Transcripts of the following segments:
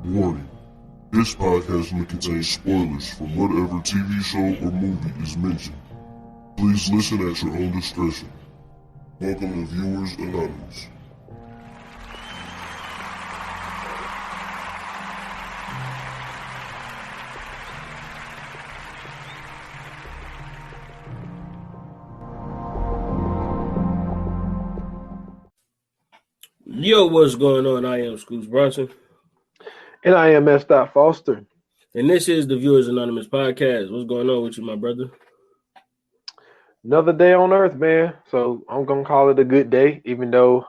Warning. This podcast may contain spoilers from whatever TV show or movie is mentioned. Please listen at your own discretion. Welcome to Viewers Anonymous. Yo, what's going on? I am Scoots Bronson. And I am S. Foster. And this is the Viewers Anonymous podcast. What's going on with you, my brother? Another day on Earth, man. So I'm going to call it a good day, even though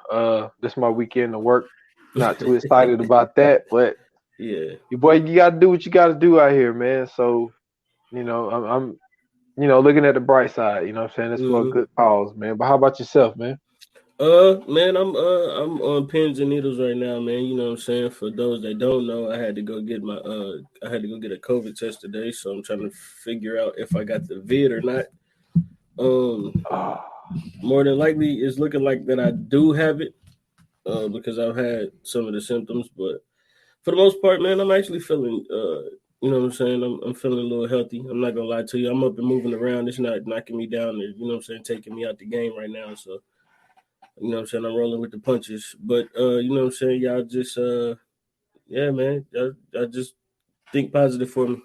this is my weekend to work. Not too excited about that, but yeah, your boy, you got to do what you got to do out here, man. So, I'm looking at the bright side, you know what I'm saying? It's for a good cause, man. But how about yourself, man? Man, I'm on pins and needles right now, man. You know what I'm saying? For those that don't know, I had to go get a COVID test today, so I'm trying to figure out if I got the vid or not. More than likely, it's looking like that I do have it, because I've had some of the symptoms, but for the most part, man, I'm actually feeling, you know what I'm saying? I'm feeling a little healthy. I'm not gonna lie to you. I'm up and moving around. It's not knocking me down, or, you know what I'm saying, taking me out the game right now, so. You know what I'm saying? I'm rolling with the punches. But, you know what I'm saying? Y'all just, yeah, man. Y'all just think positive for me.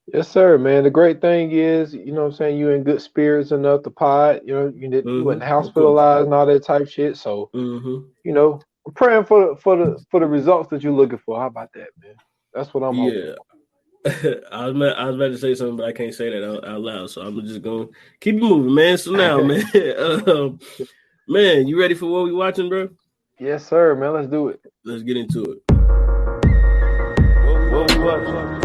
Yes, sir, man. The great thing is, you know what I'm saying, you in good spirits enough to pod. You know, you wasn't hospitalized and all that type shit. So, you know, I'm praying for the results that you're looking for. How about that, man? That's what I'm hoping for. I was about to say something, but I can't say that out loud, so I'm just going to keep it moving, man. So now, man, man, you ready for what we watching, bro? Yes, sir, man. Let's do it. Let's get into it. What we watching?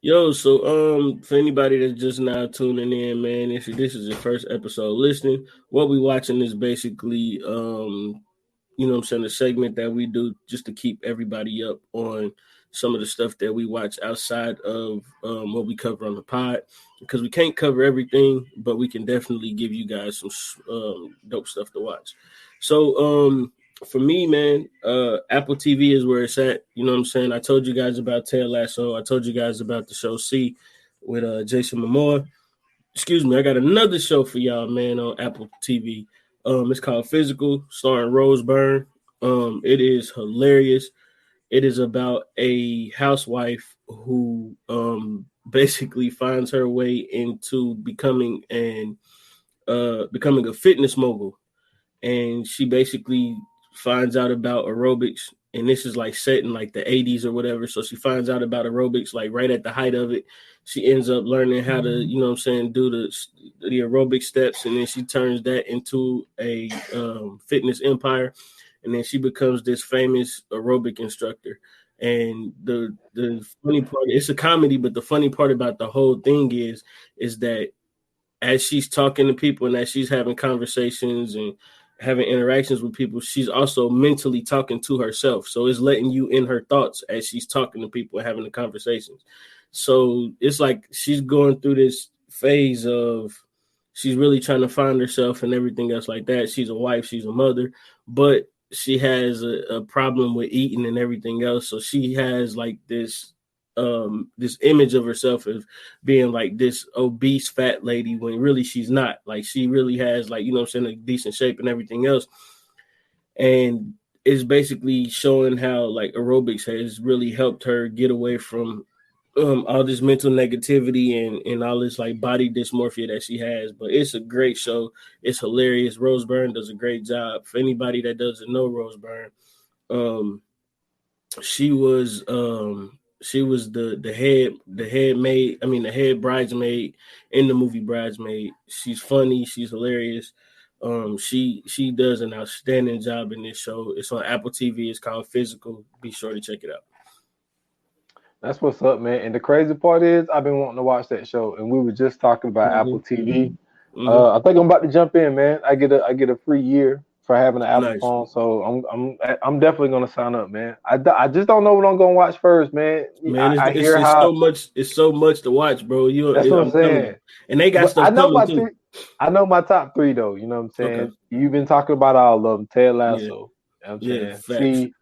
Yo, so for anybody that's just now tuning in, man, if this is your first episode listening, what we watching is basically you know what I'm saying, a segment that we do just to keep everybody up on some of the stuff that we watch outside of what we cover on the pod, because we can't cover everything, but we can definitely give you guys some dope stuff to watch. So for me, man, Apple TV is where it's at. You know what I'm saying? I told you guys about Ted Lasso. I told you guys about the show C with Jason Momoa. Excuse me, I got another show for y'all, man, on Apple TV. It's called Physical, starring Rose Byrne. It is hilarious. It is about a housewife who basically finds her way into becoming a fitness mogul, and she basically finds out about aerobics. And this is like set in like the 80s or whatever. So she finds out about aerobics like right at the height of it. She ends up learning how to, you know what I'm saying, do the aerobic steps. And then she turns that into a fitness empire. And then she becomes this famous aerobic instructor. And the funny part, it's a comedy, but the funny part about the whole thing is that as she's talking to people and as she's having conversations and having interactions with people, she's also mentally talking to herself. So it's letting you in her thoughts as she's talking to people and having the conversations. So it's like she's going through this phase of she's really trying to find herself and everything else like that. She's a wife, she's a mother, but she has a problem with eating and everything else. So she has like this image of herself as being like this obese fat lady when really she's not. Like she really has, like, you know what I'm saying, a decent shape and everything else. And it's basically showing how like aerobics has really helped her get away from all this mental negativity and all this like body dysmorphia that she has. But it's a great show. It's hilarious. Rose Byrne does a great job. For anybody that doesn't know Rose Byrne, she was the head bridesmaid in the movie Bridesmaid. She's funny, she's hilarious. She does an outstanding job in this show. It's on Apple TV. It's called Physical. Be sure to check it out. That's what's up, man. And the crazy part is I've been wanting to watch that show, and we were just talking about Apple TV. I think I'm about to jump in, man. I get a free year for having an Apple phone, so I'm definitely gonna sign up, man. I just don't know what I'm gonna watch first, man. It's so much to watch, bro. That's what I'm saying. And they got stuff coming too. I know my top 3 though. You know what I'm saying? Okay. You've been talking about all of them. Ted Yeah. Lasso. You know what I'm Yeah. saying? Facts. See,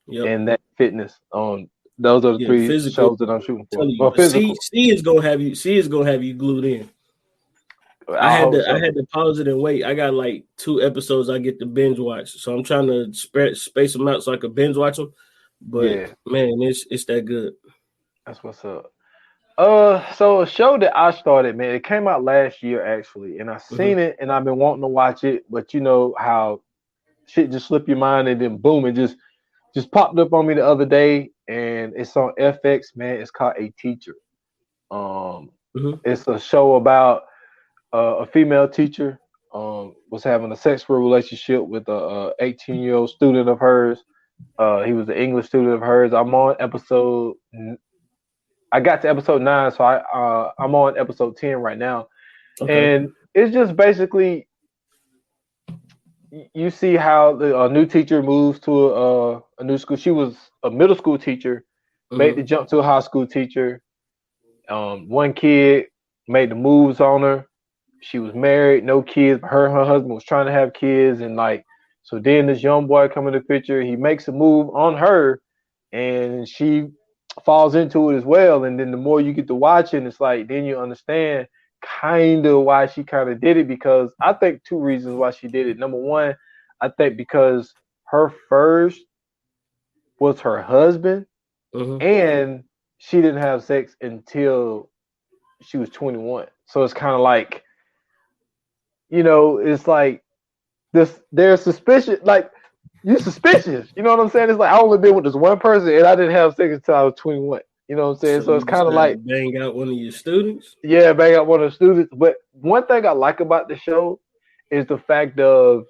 Yep. and that fitness. Those are the Yeah. 3 Physical. shows that I'm shooting for. Tell you, Well, but C physical. is gonna have you. C is gonna have you glued in. I I had hope to so. pause it and wait. I got like 2 episodes I get to binge watch, so I'm trying to space them out so I can binge watch them. But Yeah, man, it's that good. that's what's up. So a show that I started, man, it came out last year actually, and I seen it, and I've been wanting to watch it, but you know how shit just slip your mind, and then boom, it just popped up on me the other day, and it's on FX, man. It's called A Teacher. It's a show about a female teacher was having a sexual relationship with a 18-year-old student of hers. He was an English student of hers. I got to episode 9, so I'm on episode 10 right now, and it's just basically you see how a new teacher moves to a new school. She was a middle school teacher, made the jump to a high school teacher. One kid made the moves on her. She was married, no kids, but her and her husband was trying to have kids, and like so then this young boy come in the picture, he makes a move on her and she falls into it as well. And then the more you get to watching, it's like then you understand kind of why she kind of did it, because I think 2 reasons why she did it. Number one, I think because her first was her husband and she didn't have sex until she was 21. So it's kind of like, you know, it's like there's suspicion, like you're suspicious. You know what I'm saying? It's like I only been with this one person and I didn't have sex until I was 21. You know what I'm saying? So it's kind of like bang out one of your students. Yeah, bang out one of the students. But one thing I like about the show is the fact of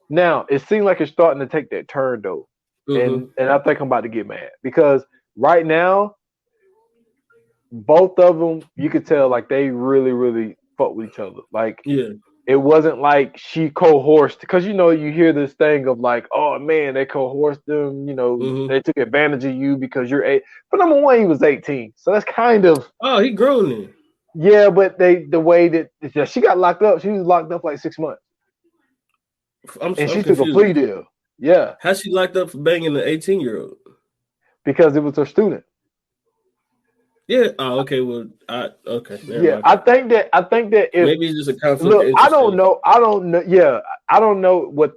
now it seems like it's starting to take that turn though, and I think I'm about to get mad because right now both of them you could tell like they really fuck with each other. Like it wasn't like she coerced, because you know you hear this thing of like, oh man, they coerced them, you know, they took advantage of you because you're 8. But number one, he was 18, so that's kind of he grown then. Yeah, but the way that she got locked up, she was locked up like 6 months, and she confused. took a plea deal. Yeah, how's she locked up for banging an 18-year-old? Because it was her student. Yeah. Oh, okay. Well, okay. Yeah, I think that if maybe it's just a conflict. Look, I don't know. Yeah, I don't know what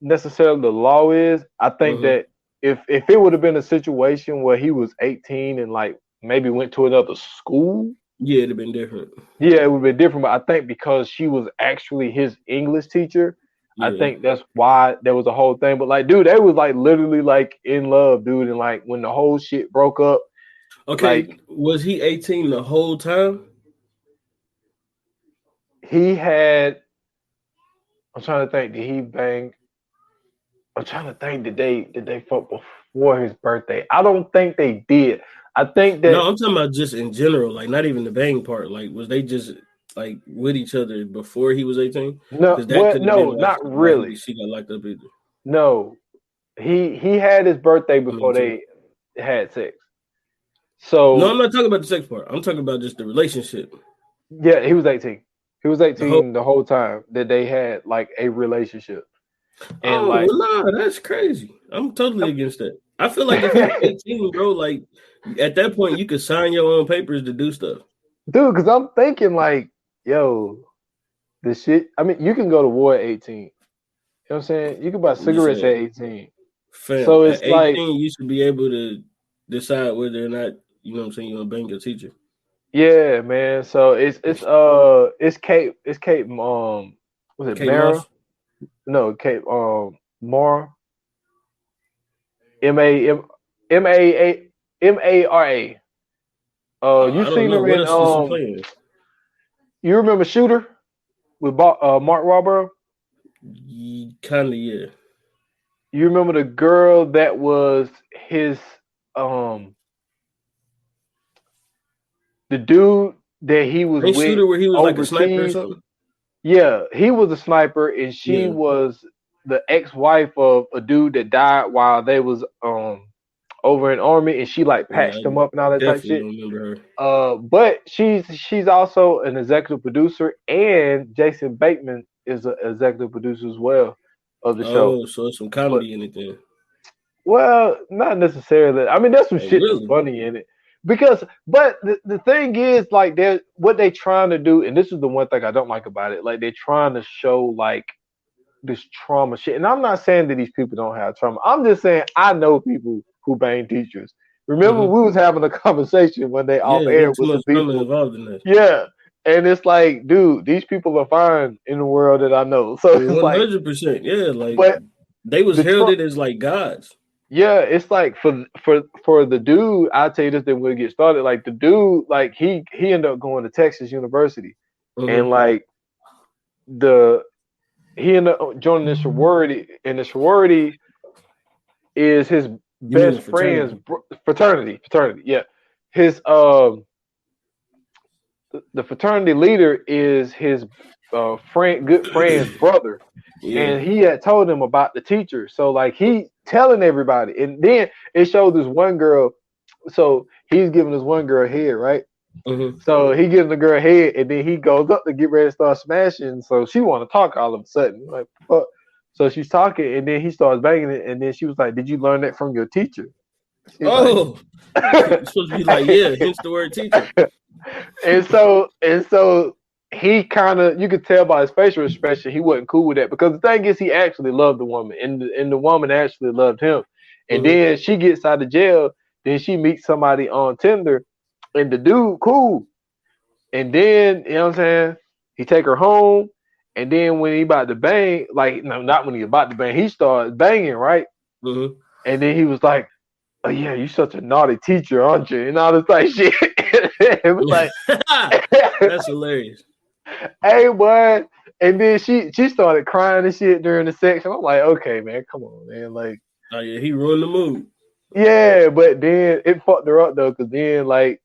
necessarily the law is. I think that if it would have been a situation where he was 18 and like maybe went to another school, it'd have been different. Yeah, it would have been different. But I think because she was actually his English teacher, I think that's why there was a whole thing. But like, dude, they was like literally like in love, dude. And like when the whole shit broke up. Okay, like, was he 18 the whole time? He had. I'm trying to think. Did he bang? I'm trying to think. Did they fuck before his birthday? I don't think they did. I think that. No, I'm talking about just in general. Like not even the bang part. Like was they just like with each other before he was 18? No, no, not really. She got locked up either. No, he had his birthday before they had sex. So no, I'm not talking about the sex part. I'm talking about just the relationship. Yeah, he was 18. He was 18 the whole time that they had like a relationship. And no, that's crazy. I'm totally against that. I feel like if you're 18, bro, like at that point you could sign your own papers to do stuff. Dude, because I'm thinking like, yo, the shit. I mean, you can go to war at 18. You know what I'm saying? You can buy cigarettes at 18. Fam, so it's at 18, like you should be able to decide whether or not, you know what I'm saying, you're gonna bang your teacher. Yeah, man. So it's Kate was it Kate Mara? Moss? No, Kate Mara. M-A-R-A. You seen her in you remember Shooter with Mark Wahlberg? Kinda, yeah. You remember the girl that was his the dude that he was with Shooter where he was overseas. Like a sniper or something? Yeah, he was a sniper and she was the ex-wife of a dude that died while they was over in Army, and she like patched him up and all that type shit. Remember her. But she's also an executive producer, and Jason Bateman is an executive producer as well of the show. Oh, so it's some comedy in it then. Well, not necessarily. I mean, there's some shit really? that's funny in it. But the thing is, like, what they trying to do, and this is the one thing I don't like about it. Like, they're trying to show like this trauma shit. And I'm not saying that these people don't have trauma. I'm just saying I know people who bang teachers. Remember, we was having a conversation when they off air with the people involved in that. Yeah. And it's like, dude, these people are fine in the world that I know. So it's 100%. Yeah, like, but they was heralded as like gods. Yeah, it's like for the dude, I'll tell you this, then we'll get started. Like the dude, like he ended up going to Texas University, and like he ended up joining the sorority, and the sorority is his best friend's fraternity. Yeah, his the fraternity leader is his good friend's brother. Yeah. And he had told him about the teacher. So like he telling everybody. And then it showed this one girl. So he's giving this one girl head, right? So he gives the girl head, and then he goes up to get ready to start smashing. So she want to talk all of a sudden. Like, fuck. So she's talking, and then he starts banging it. And then she was like, "Did you learn that from your teacher?" She's you're supposed to be like, yeah, hence the word teacher. And so he kind of, you could tell by his facial expression, he wasn't cool with that, because the thing is, he actually loved the woman, and the woman actually loved him. And then she gets out of jail, then she meets somebody on Tinder, and the dude cool. And then, you know what I'm saying, he take her home, and then when he about to bang, like, no, not when he about to bang, he started banging, right? And then he was like, "Oh yeah, you such a naughty teacher, aren't you?" And all this like shit. It was like, that's hilarious. Hey, boy. And then she started crying and shit during the sex. And I'm like, okay, man, come on, man. Like, oh yeah, he ruined the mood. Yeah, but then it fucked her up though, because then like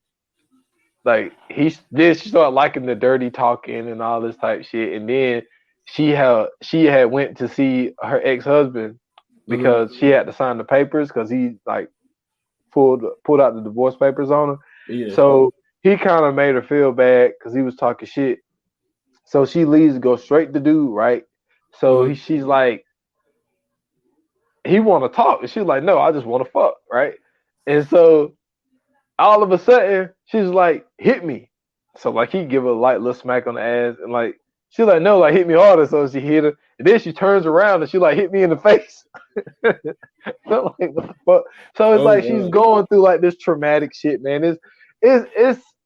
she started liking the dirty talking and all this type shit. And then she had went to see her ex-husband because she had to sign the papers, because he like pulled out the divorce papers on her. Yeah. So he kind of made her feel bad because he was talking shit. So she leaves to go straight to dude, right? So she's like, he want to talk. And she's like, no, I just want to fuck, right? And so all of a sudden, she's like, hit me. So like he give her a light little smack on the ass, and like she's like, no, like hit me harder. So she hit her, and then she turns around and she like hit me in the face. So like, what the fuck? So it's like she's going through like this traumatic shit, man.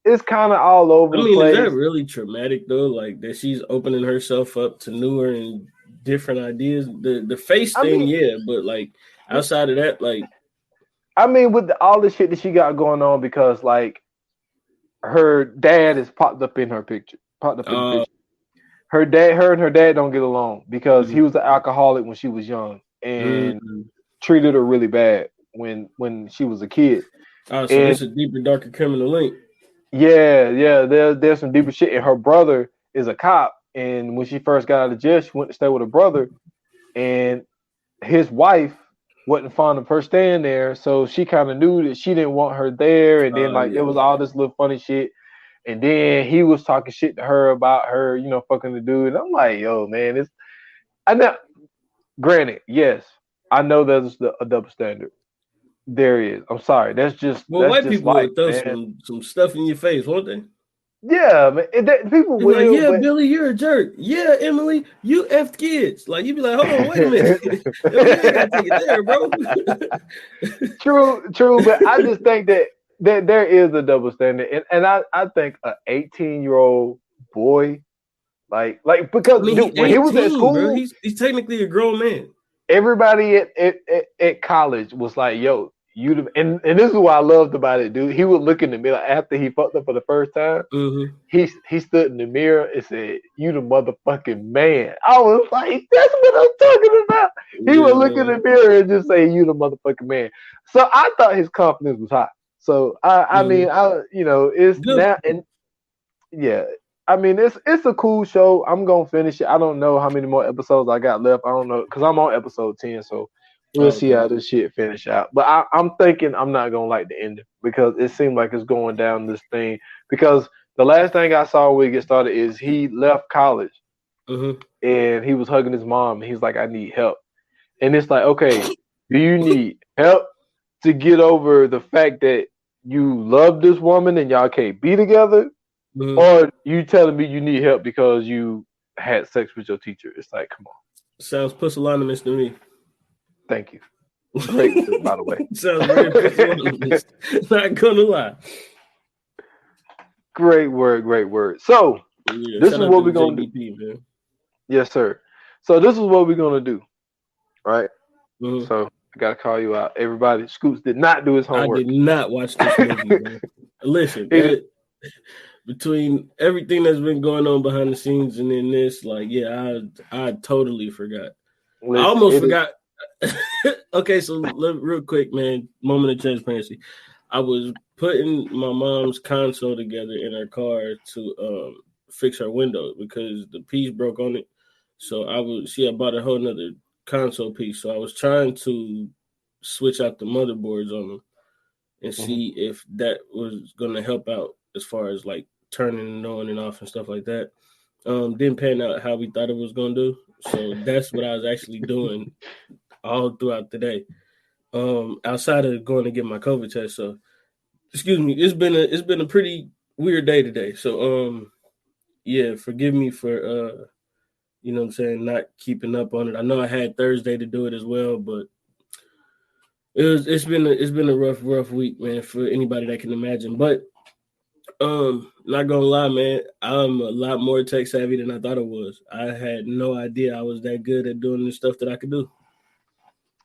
It's kind of all over the place. Is that really traumatic though? Like that she's opening herself up to newer and different ideas. The face thing, yeah, but like outside of that, like, I mean, with all the shit that she got going on, because like her dad is popped up in her picture. Her and her dad don't get along because he was an alcoholic when she was young and treated her really bad when she was a kid. Oh, so it's a deeper, darker criminal link. Yeah. There's some deeper shit. And her brother is a cop. And when she first got out of jail, she went to stay with her brother. And his wife wasn't fond of her staying there. So she kind of knew that she didn't want her there. And then it was all this little funny shit. And then he was talking shit to her about her, fucking the dude. And I'm like, yo, man, granted, yes, I know there's a double standard. There is. I'm sorry. That's just white people will throw some stuff in your face, won't they? Yeah, man. People will. Like, yeah, but Billy, you're a jerk. Yeah, Emily, you effed kids. Like you be like, hold on, wait a minute. I gotta take it there, bro. True, but I just think that there is a double standard, and I think an 18-year-old boy, like because when he was at school, bro, he's technically a grown man. Everybody at college was like, yo, and this is what I loved about it, dude. He would look in the mirror after he fucked up for the first time. He stood in the mirror and said, "You the motherfucking man." I was like, that's what I'm talking about. He would look in the mirror and just say, "You the motherfucking man." So I thought his confidence was high. So I mean, it's good. Now, and yeah. I mean, it's a cool show. I'm gonna finish it. I don't know how many more episodes I got left. I don't know, because I'm on episode 10. So We'll see how this shit finish out. But I'm thinking I'm not gonna like the ending because it seemed like it's going down this thing. Because the last thing I saw when we get started is he left college and he was hugging his mom. And he's like, "I need help," and it's like, okay, do you need help to get over the fact that you love this woman and y'all can't be together, or you telling me you need help because you had sex with your teacher? It's like, come on. Sounds pusillanimous to me. Thank you. Great word, by the way. Sounds very pusillanimous. Not gonna lie. Great word. So this is what we're gonna do. Man. Yes, sir. So this is what we're gonna do. Right? So I gotta call you out. Everybody, Scoots did not do his homework. I did not watch this movie, man. Listen, between everything that's been going on behind the scenes and in this, like, yeah, I totally forgot. Listen, I almost forgot. Okay, so real quick, man, moment of transparency. I was putting my mom's console together in her car to fix her window because the piece broke on it. So she had bought a whole nother console piece. So I was trying to switch out the motherboards on them and see if that was going to help out as far as like turning it on and off and stuff like that. Didn't pan out how we thought it was going to do. So that's what I was actually doing all throughout the day. Outside of going to get my COVID test. So, excuse me, it's been a pretty weird day today. So, yeah, forgive me for, you know what I'm saying, not keeping up on it. I know I had Thursday to do it as well, but it's been a rough week, man, for anybody that can imagine. But not gonna lie, man, I'm a lot more tech savvy than I thought I was. I had no idea I was that good at doing the stuff that I could do.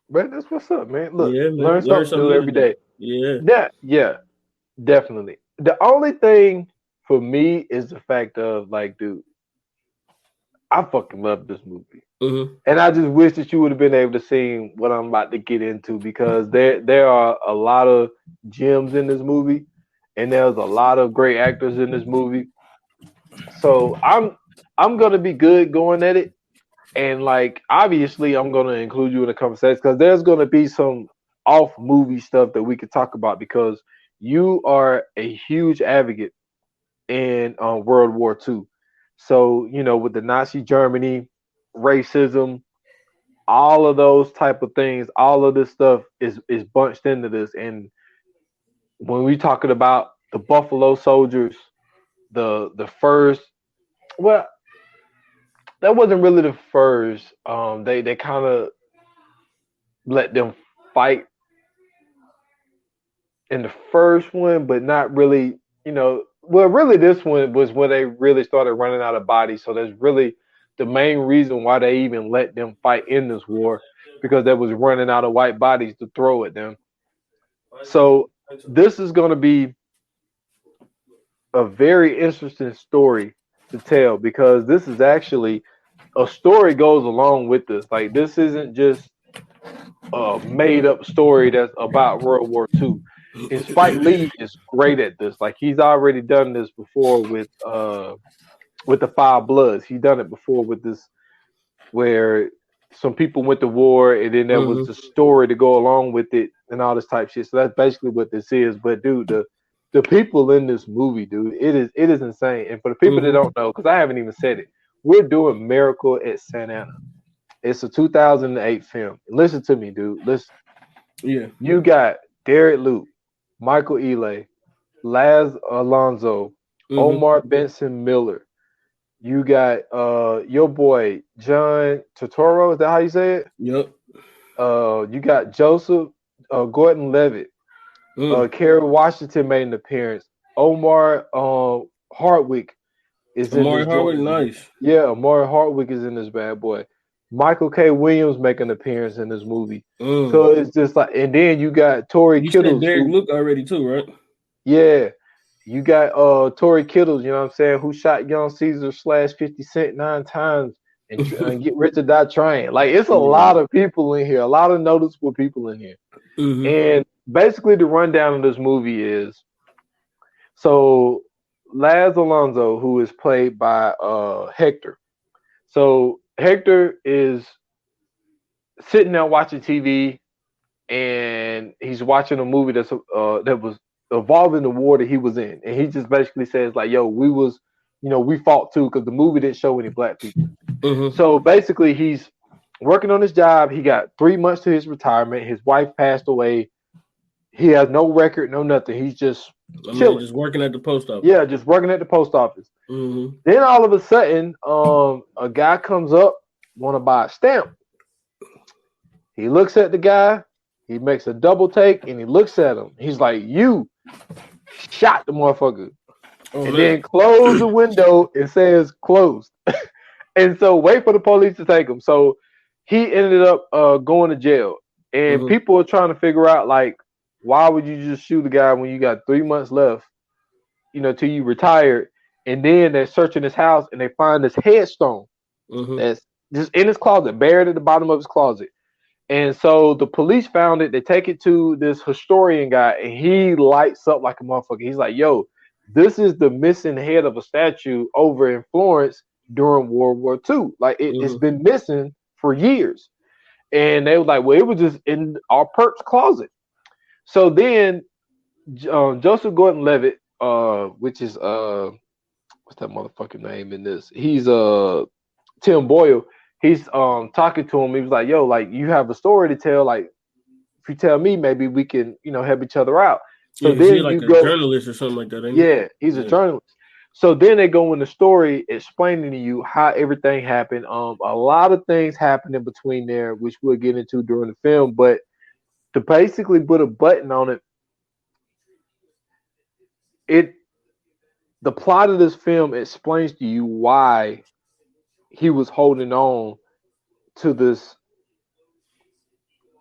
Man, that's what's up, man. Look, yeah, man. Learn something new every day. Yeah, definitely. The only thing for me is the fact of like, dude, I fucking love this movie. And I just wish that you would have been able to see what I'm about to get into because there are a lot of gems in this movie and there's a lot of great actors in this movie. So I'm gonna be good going at it. And like obviously I'm gonna include you in the conversation because there's gonna be some off movie stuff that we could talk about because you are a huge advocate in World War II. So, you know, with the Nazi Germany, racism, all of those type of things, all of this stuff is bunched into this. And when we talking about the Buffalo Soldiers, the first, well, that wasn't really the first. They kind of let them fight in the first one, but not really, you know. Well, really, this one was when they really started running out of bodies. So that's really the main reason why they even let them fight in this war, because they was running out of white bodies to throw at them. So this is going to be a very interesting story to tell because this is actually a story goes along with this. Like this isn't just a made up story that's about World War II. And Spike Lee is great at this. Like he's already done this before with the Five Bloods. He done it before with this, where some people went to war, and then there was the story to go along with it, and all this type shit. So that's basically what this is. But dude, the people in this movie, dude, it is insane. And for the people that don't know, because I haven't even said it, we're doing Miracle at Santa Ana. It's a 2008 film. Listen to me, dude. Listen. Yeah. You got Derek Luke, Michael Ealy, Laz Alonso, Omar Benson Miller. You got your boy John Turturro. Is that how you say it? Yep. You got Joseph Gordon-Levitt. Kerry Washington made an appearance. Omar Hardwick is in this. Hardwick, nice. Yeah, Omar Hardwick is in this bad boy. Michael K. Williams make an appearance in this movie. So it's just like, and then you got Tory Kittles. You said Derek Luke already too, right? Yeah. You got Tory Kittles, you know what I'm saying, who shot Young Caesar / 50 Cent 9 times and Get Rich or Die Trying. Like, it's a lot of people in here, a lot of noticeable people in here. And basically the rundown of this movie is, so Laz Alonso, who is played by Hector. So Hector is sitting there watching TV, and he's watching a movie that was involving the war that he was in, and he just basically says like, "Yo, we fought too," because the movie didn't show any black people. Mm-hmm. So basically, he's working on his job. He got 3 months to his retirement. His wife passed away. He has no record, no nothing. He's just chilling. Just working at the post office. Yeah, just working at the post office. Mm-hmm. Then all of a sudden, a guy comes up, want to buy a stamp. He looks at the guy. He makes a double take, and he looks at him. He's like, "You shot the motherfucker." And then close the window and says closed. And so wait for the police to take him. So he ended up going to jail. And people are trying to figure out, like, why would you just shoot a guy when you got 3 months left, till you retired? And then they're searching his house and they find this headstone that's just in his closet, buried at the bottom of his closet. And so the police found it. They take it to this historian guy, and he lights up like a motherfucker. He's like, "Yo, this is the missing head of a statue over in Florence during World War II. Like it's been missing for years." And they were like, "Well, it was just in our perp's closet." So then Joseph Gordon-Levitt, which is what's that motherfucking name in this? He's Tim Boyle. He's talking to him. He was like, "Yo, like you have a story to tell. Like if you tell me, maybe we can, help each other out." So then he's like a journalist or something like that. Yeah, he's a journalist. So then they go in the story explaining to you how everything happened. A lot of things happened in between there, which we'll get into during the film. But to basically put a button on it, the plot of this film explains to you why he was holding on to this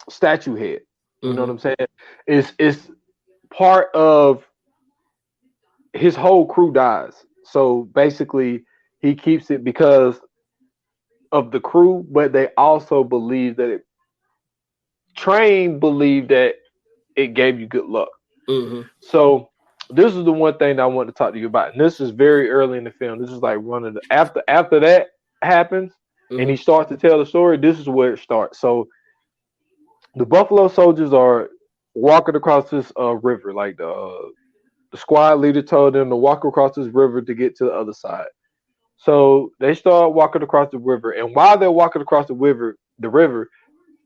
statue head. You know what I'm saying? It's part of his whole crew dies. So basically he keeps it because of the crew, but they also believe that believe that it gave you good luck. So this is the one thing that I want to talk to you about. And this is very early in the film. This is like after that happens and he starts to tell the story, this is where it starts. So the Buffalo Soldiers are walking across this river, like the squad leader told them to walk across this river to get to the other side. So they start walking across the river, and while they're walking across the river,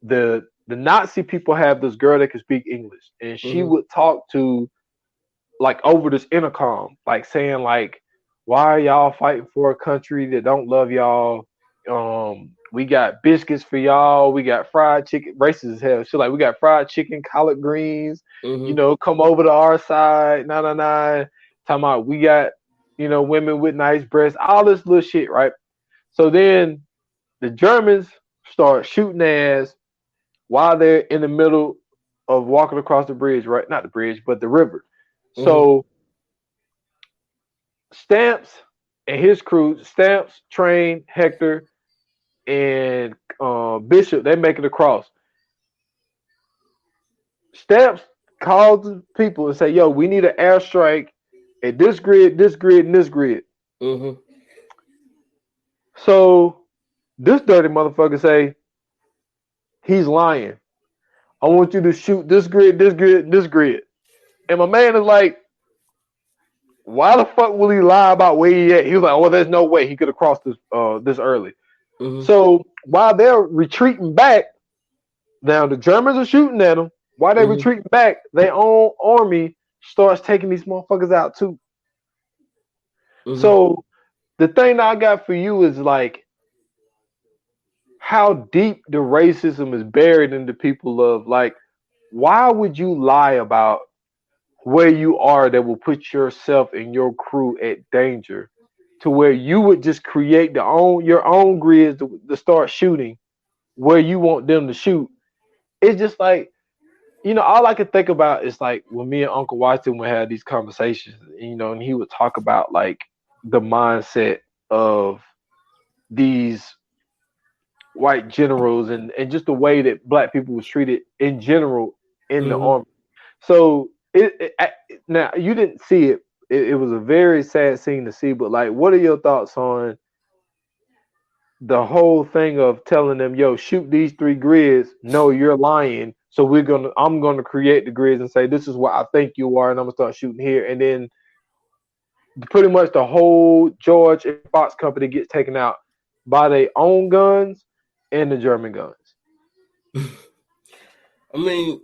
the Nazi people have this girl that can speak English, and she would talk to like over this intercom, like saying like, "Why are y'all fighting for a country that don't love y'all? We got biscuits for y'all. We got fried chicken." Racist as hell. She's like, "We got fried chicken, collard greens. Come over to our side." Nah. Talking about we got, women with nice breasts. All this little shit, right? So then the Germans start shooting ass while they're in the middle of walking across the bridge, right? Not the bridge, but the river. So Stamps and his crew, Stamps, Train, Hector, and Bishop, they make it across. Stamps calls the people and say, "Yo, we need an airstrike at this grid, this grid, and this grid." So this dirty motherfucker say, "He's lying. I want you to shoot this grid, this grid, and this grid." And my man is like, "Why the fuck will he lie about where he at?" He was like, "Oh, there's no way he could have crossed this early." So while they're retreating back, now the Germans are shooting at them. While they're retreating back, their own army starts taking these motherfuckers out too. So the thing that I got for you is like how deep the racism is buried in the people of like, why would you lie about where you are that will put yourself and your crew at danger to where you would just create your own grids to start shooting where you want them to shoot? It's just like, all I could think about is like when me and Uncle Watson would have these conversations, and he would talk about like the mindset of these white generals and just the way that black people was treated in general in the army. So now you didn't see it. It was a very sad scene to see, but like, what are your thoughts on the whole thing of telling them, yo, shoot these 3 grids. No, you're lying. So I'm gonna create the grids and say this is what I think you are, and I'm gonna start shooting here. And then pretty much the whole George and Fox company gets taken out by their own guns and the German guns. I mean,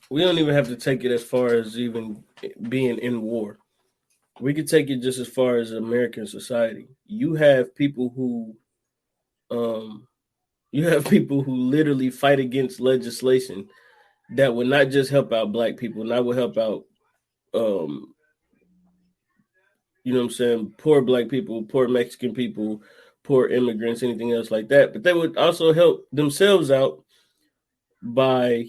we don't even have to take it as far as even being in war. We could take it just as far as American society. You have people who literally fight against legislation that would not just help out black people, not would help out you know what I'm saying, poor black people, poor Mexican people, poor immigrants, anything else like that. But they would also help themselves out by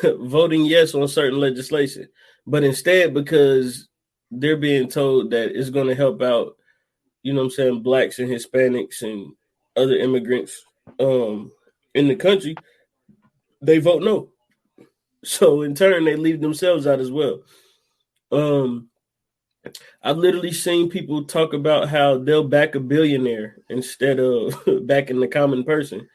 voting yes on certain legislation. But instead, because they're being told that it's going to help out, you know what I'm saying, blacks and Hispanics and other immigrants in the country, they vote no. So in turn, they leave themselves out as well. I've literally seen people talk about how they'll back a billionaire instead of backing the common person,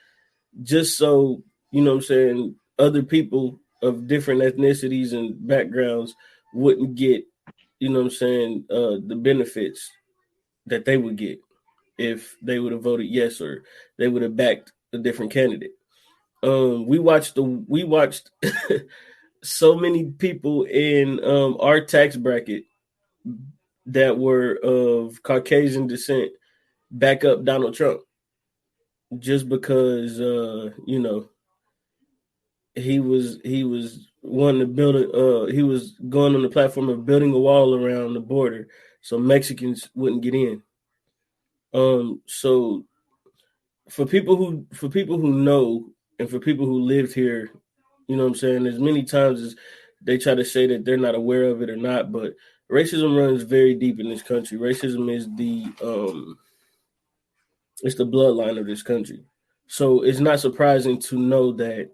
just so, you know what I'm saying, other people of different ethnicities and backgrounds wouldn't get, you know what I'm saying, the benefits that they would get if they would have voted yes or they would have backed a different candidate. We watched so many people in our tax bracket that were of Caucasian descent back up Donald Trump just because you know, he was wanting to build he was going on the platform of building a wall around the border so Mexicans wouldn't get in. So for people who know and for people who lived here, you know what I'm saying, as many times as they try to say that they're not aware of it or not, but racism runs very deep in this country. Racism is it's the bloodline of this country. So it's not surprising to know that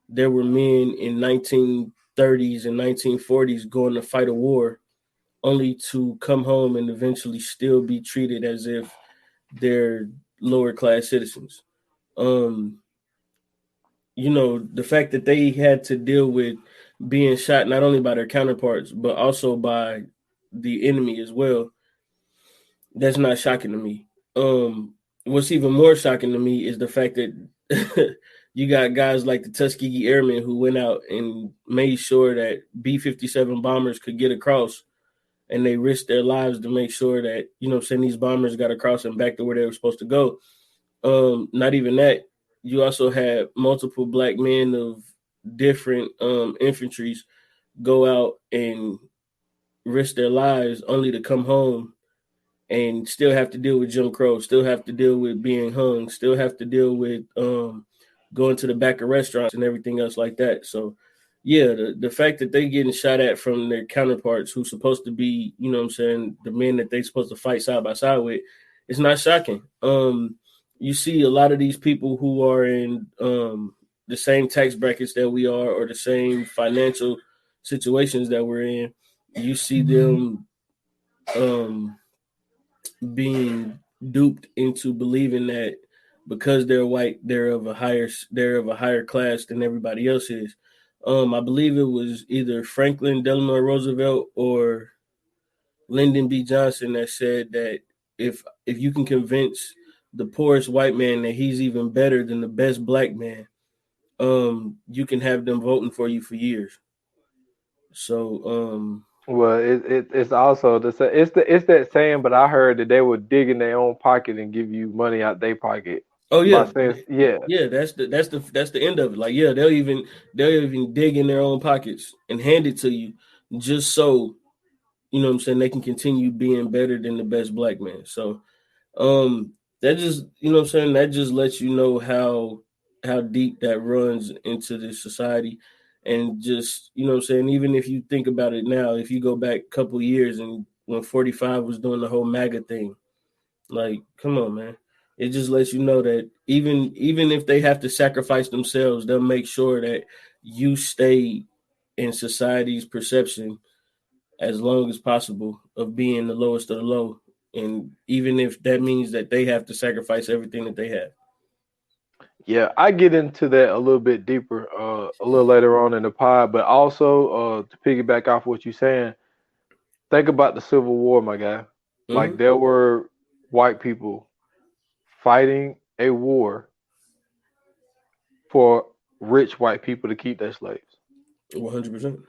there were men in 1930s and 1940s going to fight a war only to come home and eventually still be treated as if they're lower class citizens. You know, the fact that they had to deal with being shot not only by their counterparts, but also by the enemy as well, that's not shocking to me. What's even more shocking to me is the fact that you got guys like the Tuskegee Airmen who went out and made sure that B-57 bombers could get across, and they risked their lives to make sure that, you know, saying these bombers got across and back to where they were supposed to go. Not even that. You also had multiple black men of different infantries go out and risk their lives only to come home and still have to deal with Jim Crow, still have to deal with being hung, still have to deal with going to the back of restaurants and everything else like that. So, yeah, the fact that they getting shot at from their counterparts who's supposed to be, you know what I'm saying, the men that they supposed to fight side by side with, it's not shocking. You see a lot of these people who are in the same tax brackets that we are or the same financial situations that we're in. You see them being duped into believing that because they're white, they're of a higher class than everybody else is. I believe it was either Franklin Delano Roosevelt or Lyndon B. Johnson that said that if you can convince the poorest white man that he's even better than the best black man, you can have them voting for you for years. So well, it's also it's that saying, but I heard that they would dig in their own pocket and give you money out their pocket. oh yeah, Yeah, that's the end of it. Like, yeah, they'll even dig in their own pockets and hand it to you just so, you know what I'm saying, they can continue being better than the best black man. So that just, you know what I'm saying, that just lets you know how deep that runs into this society. And just, you know what I'm saying, even if you think about it now, if you go back a couple years and when 45 was doing the whole MAGA thing, like, come on, man. It just lets you know that even if they have to sacrifice themselves, they'll make sure that you stay in society's perception as long as possible of being the lowest of the low and even if that means that they have to sacrifice everything that they have. Yeah, I get into that a little bit deeper, a little later on in the pod. But also, to piggyback off what you're saying, think about the Civil War, my guy. Like there were white people fighting a war for rich white people to keep their slaves. 100%.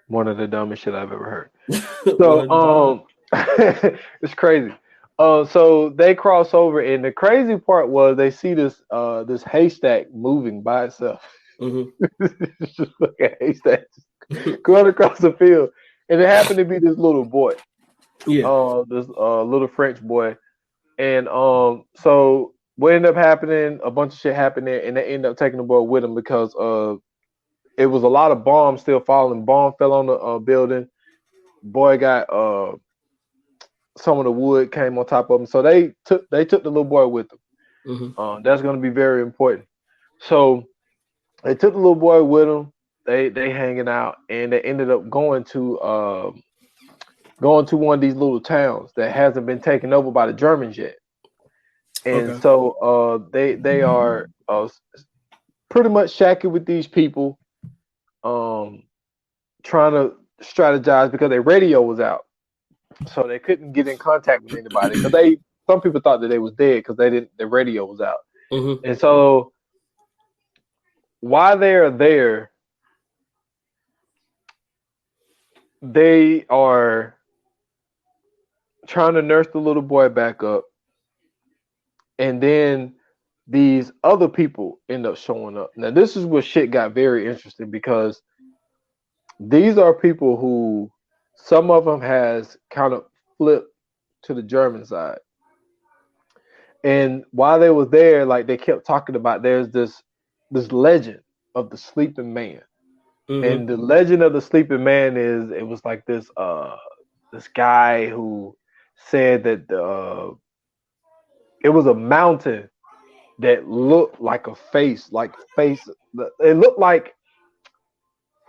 One of the dumbest shit I've ever heard. So, it's crazy. So they cross over, and the crazy part was they see this this haystack moving by itself. It's just like a haystack going across the field, and it happened to be this little boy. Yeah. This little French boy, and so what ended up happening? A bunch of shit happened there, and they ended up taking the boy with them because it was a lot of bombs still falling. Bomb fell on the building. Boy got some of the wood came on top of him, so they took the little boy with them. That's going to be very important. So they took the little boy with them. They hanging out, and they ended up going to one of these little towns that hasn't been taken over by the Germans yet. And so they are pretty much shacking with these people, trying to strategize because their radio was out. So they couldn't get in contact with anybody because some people thought that they was dead because their radio was out. And so while they're there, they are trying to nurse the little boy back up, and then these other people end up showing up. Now this is where shit got very interesting because these are people who some of them has kind of flipped to the German side. And while they was there, like they kept talking about there's this legend of the sleeping man. And the legend of the sleeping man is it was like this guy who said that it was a mountain that looked like a face, it looked like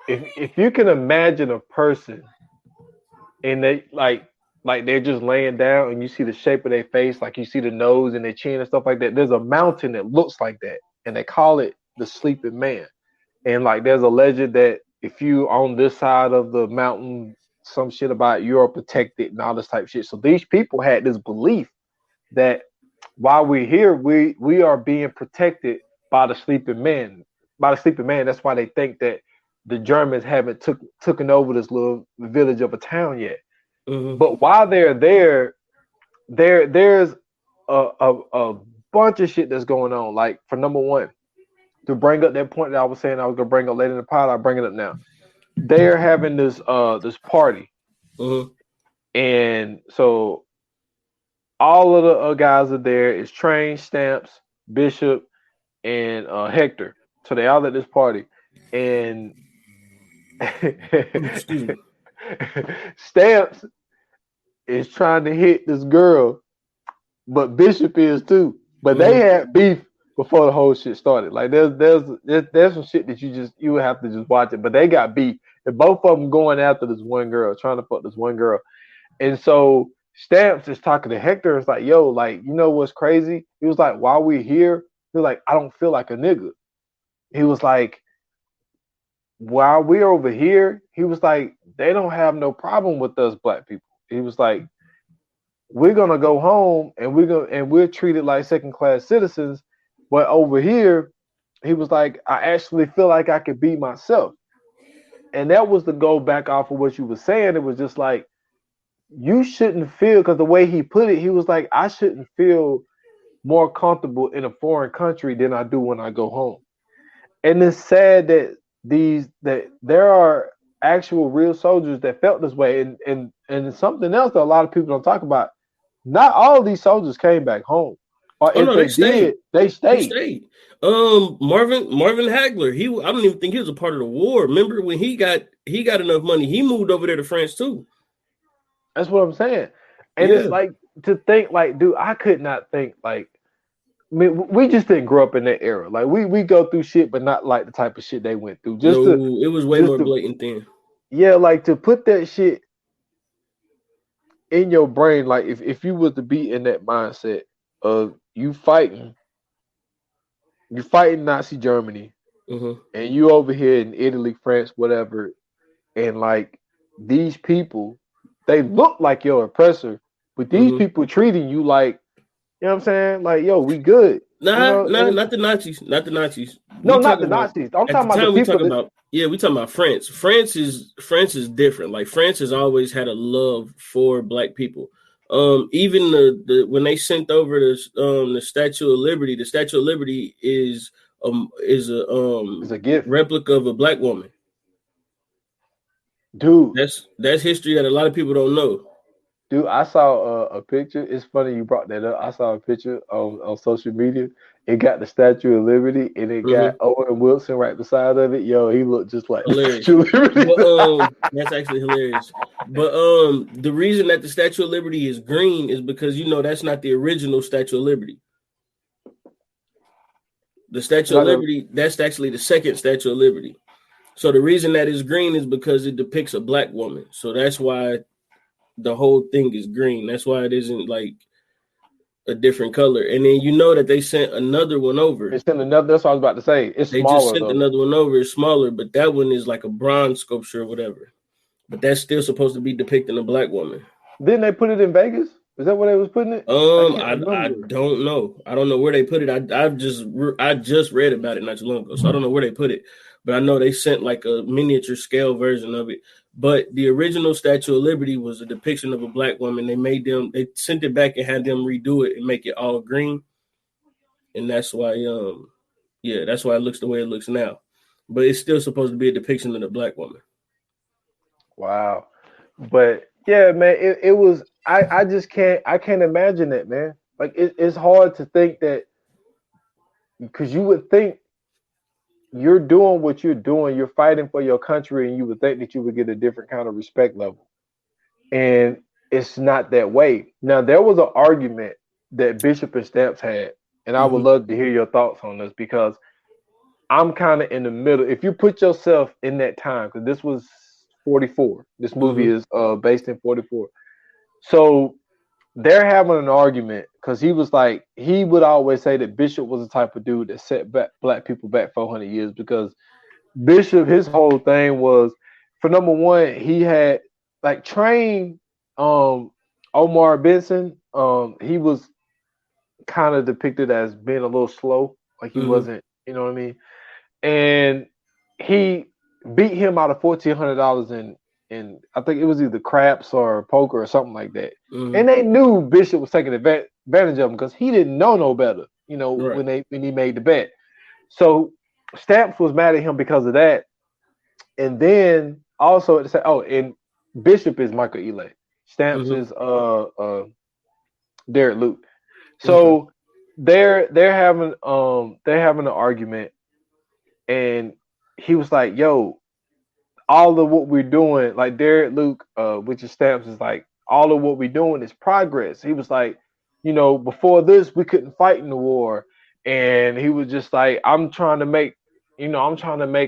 if you can imagine a person and they like they're just laying down and you see the shape of their face, like you see the nose and their chin and stuff like that. There's a mountain that looks like that, and they call it the sleeping man. And like there's a legend that if you on this side of the mountain, some shit about you're protected and all this type of shit. So these people had this belief that while we're here, we are being protected by the sleeping man. That's why they think that the Germans haven't taken over this little village of a town yet. But while they're there, there's a bunch of shit that's going on. Like for number one, to bring up that point that I was saying I was gonna bring up later in the pod, I'll bring it up now. They're having this party, and so all of the guys are there. It's Train, Stamps, Bishop, and Hector. So they all at this party, and Stamps is trying to hit this girl, but Bishop is too. But they had beef before the whole shit started. Like there's some shit that you would have to just watch it. But they got beef, and both of them going after this one girl, trying to fuck this one girl. And so Stamps is talking to Hector. It's like, yo, like, you know what's crazy? He was like, while we're here, he was like, I don't feel like a nigga. He was like, while we're over here, he was like, they don't have no problem with us black people. He was like, we're gonna go home and we're treated like second-class citizens. But over here, he was like, I actually feel like I could be myself. And that was to go back off of what you were saying. It was just like, you shouldn't feel, because the way he put it, he was like, I shouldn't feel more comfortable in a foreign country than I do when I go home. And it's sad that there are actual real soldiers that felt this way. And something else that a lot of people don't talk about, not all of these soldiers came back home. Or they stayed. They stayed. Marvin Hagler, I don't even think he was a part of the war. Remember when he got enough money, he moved over there to France too. That's what I'm saying. And it's like, to think like, dude, I could not think like, I mean, we just didn't grow up in that era. Like we go through shit, but not like the type of shit they went through. It was way more blatant then. Yeah, like to put that shit in your brain, like if you were to be in that mindset of you fighting Nazi Germany, and you over here in Italy, France, whatever, and like these people, they look like your oppressor, but these people treating you like, you know what I'm saying? Like, yo, we good. Nah, And not the Nazis. Not the Nazis. no, We not the talking about Nazis. I'm at the talking about the time we talk people. about we talking about France. France is different. Like France has always had a love for black people. Even the when they sent over the Statue of Liberty, the Statue of Liberty is It's a gift, replica of a black woman. dude. That's history that a lot of people don't know. Dude, I saw a picture. It's funny you brought that up. I saw a picture on social media. It got the Statue of Liberty and it got Owen Wilson right beside of it. Yo, he looked just like Hilarious. the Statue of Liberty. But, that's actually hilarious. But the reason that the Statue of Liberty is green is because that's not the original Statue of Liberty. The Statue of Liberty, that's actually the second Statue of Liberty. So the reason that is green is because it depicts a black woman. So that's why the whole thing is green. That's why it isn't like a different color. And then that they sent another one over. They sent another. That's what I was about to say. It's they smaller. They just sent another one over. It's smaller, but that one is like a bronze sculpture or whatever. But that's still supposed to be depicting a black woman. Didn't they put it in Vegas? Is that where they was putting it? I don't know. I don't know where they put it. I just read about it not too long ago, so I don't know where they put it. But I know they sent like a miniature scale version of it. But the original Statue of Liberty was a depiction of a black woman. They sent it back and had them redo it and make it all green. And that's why, that's why it looks the way it looks now. But it's still supposed to be a depiction of a black woman. Wow. But yeah, man, it was, I just can't imagine that, man. Like it's hard to think that, because you would think you're doing what you're doing, you're fighting for your country, and you would think that you would get a different kind of respect level. And it's not that way. Now, there was an argument that Bishop and Stamps had, and I would love to hear your thoughts on this, because I'm kind of in the middle. If you put yourself in that time, because this was 44, this movie is based in 44. So they're having an argument because he would always say that Bishop was the type of dude that set black people back 400 years, because Bishop, his whole thing was, for number one, he had like trained Omar Benson. He was kind of depicted as being a little slow, like he wasn't, you know what I mean? And he beat him out of $1,400 in I think it was either craps or poker or something like that. And they knew Bishop was taking advantage of him because he didn't know no better, when he made the bet. So Stamps was mad at him because of that. And then also and Bishop is Michael Ealy. Stamps is Derek Luke. So they're having an argument, and he was like, yo, all of what we're doing, like Derek Luke, which is Stamps, is like, all of what we're doing is progress. He was like, before this, we couldn't fight in the war. And he was just like, I'm trying to make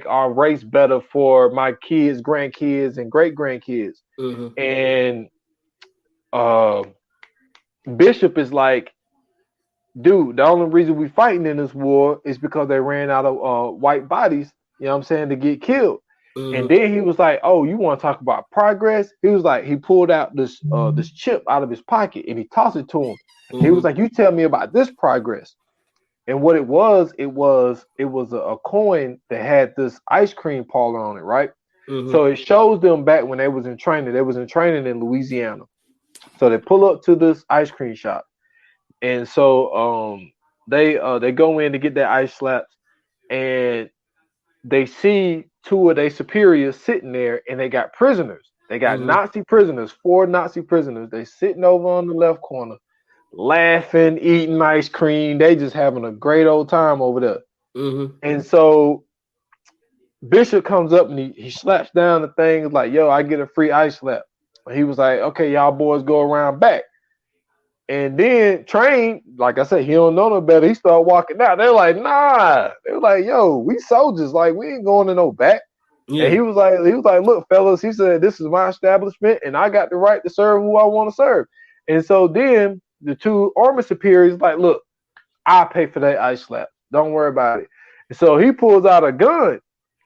our race better for my kids, grandkids, and great grandkids. And Bishop is like, dude, the only reason we fighting in this war is because they ran out of white bodies, to get killed. And then he was like, oh, you want to talk about progress? He was like, he pulled out this chip out of his pocket and he tossed it to him. He was like, you tell me about this progress. And what it was a coin that had this ice cream parlor on it, right? So it shows them back when they was in training. They was in training in Louisiana. So they pull up to this ice cream shop. And so they go in to get their ice slaps, and they see two of their superiors sitting there, and they got prisoners. They got Nazi prisoners, 4 Nazi prisoners. They sitting over on the left corner, laughing, eating ice cream. They just having a great old time over there. And so Bishop comes up and he slaps down the thing, like, yo, I get a free ice slap. And he was like, okay, y'all boys go around back. And then Train, like I said, he don't know no better. He started walking out. They're like, nah. They were like, yo, we soldiers. Like, we ain't going to no back. Yeah. And he was like, look, fellas, he said, this is my establishment, and I got the right to serve who I want to serve. And so then the two army superiors like, look, I'll pay for that ice slap. Don't worry about it. And so he pulls out a gun.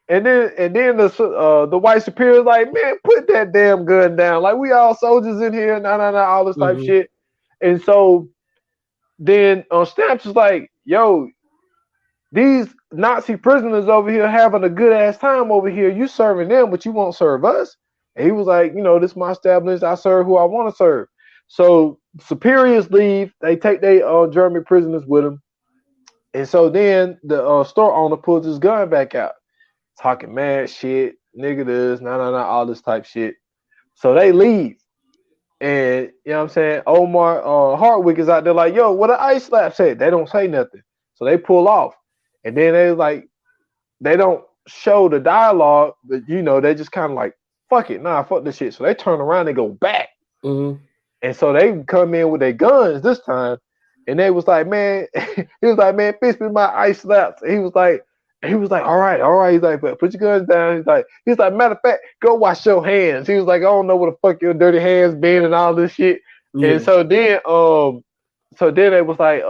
And then the white superior's like, man, put that damn gun down. Like, we all soldiers in here, all this type shit. And so then Stamps is like, yo, these Nazi prisoners over here having a good ass time over here. You serving them, but you won't serve us. And he was like, you know, this is my establishment. I serve who I want to serve. So superiors leave. They take their German prisoners with them. And so then the store owner pulls his gun back out, talking mad shit, nigga this, all this type shit. So they leave. And, you know what I'm saying, Omar Hardwick is out there like, yo, what an ice slap said. They don't say nothing. So they pull off. And then they don't show the dialogue, but, you know, they just kind of like, fuck it, fuck this shit. So they turn around and go back. Mm-hmm. And so they come in with their guns this time. And they was like, man, fist me my ice slaps. And he was like, all right. He's like, put your guns down. He's like, matter of fact, go wash your hands. He was like, I don't know what the fuck your dirty hands been and all this shit. Yeah. And so then they was like,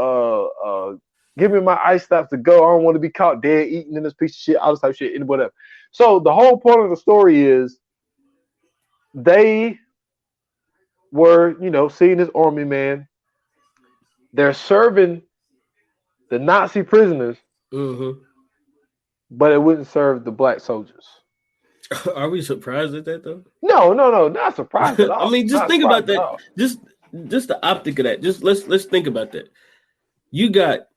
give me my ice slaps to go. I don't want to be caught dead eating in this piece of shit, all this type of shit, and whatever. So the whole point of the story is they were, you know, seeing this army man. They're serving the Nazi prisoners, but it wouldn't serve the black soldiers. Are we surprised at that though? No, not surprised at all. I mean, just think about that. Just the optic of that. Just let's think about that. You got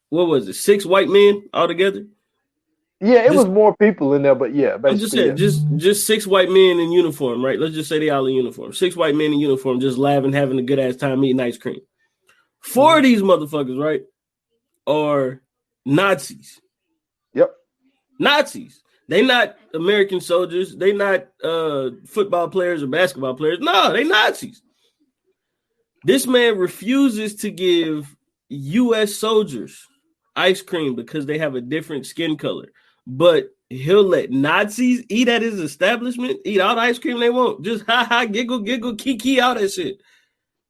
what was it? 6 white men altogether? Yeah, it was more people in there, but yeah. I'm just saying, just 6 white men in uniform, right? Let's just say they all in uniform. 6 white men in uniform, just laughing, having a good ass time, eating ice cream. 4 of these motherfuckers, right, are Nazis. Yep. Nazis. They not American soldiers. They not football players or basketball players. No, they Nazis. This man refuses to give U.S. soldiers ice cream because they have a different skin color. But he'll let Nazis eat at his establishment, eat all the ice cream they want. Just giggle, kiki, all that shit.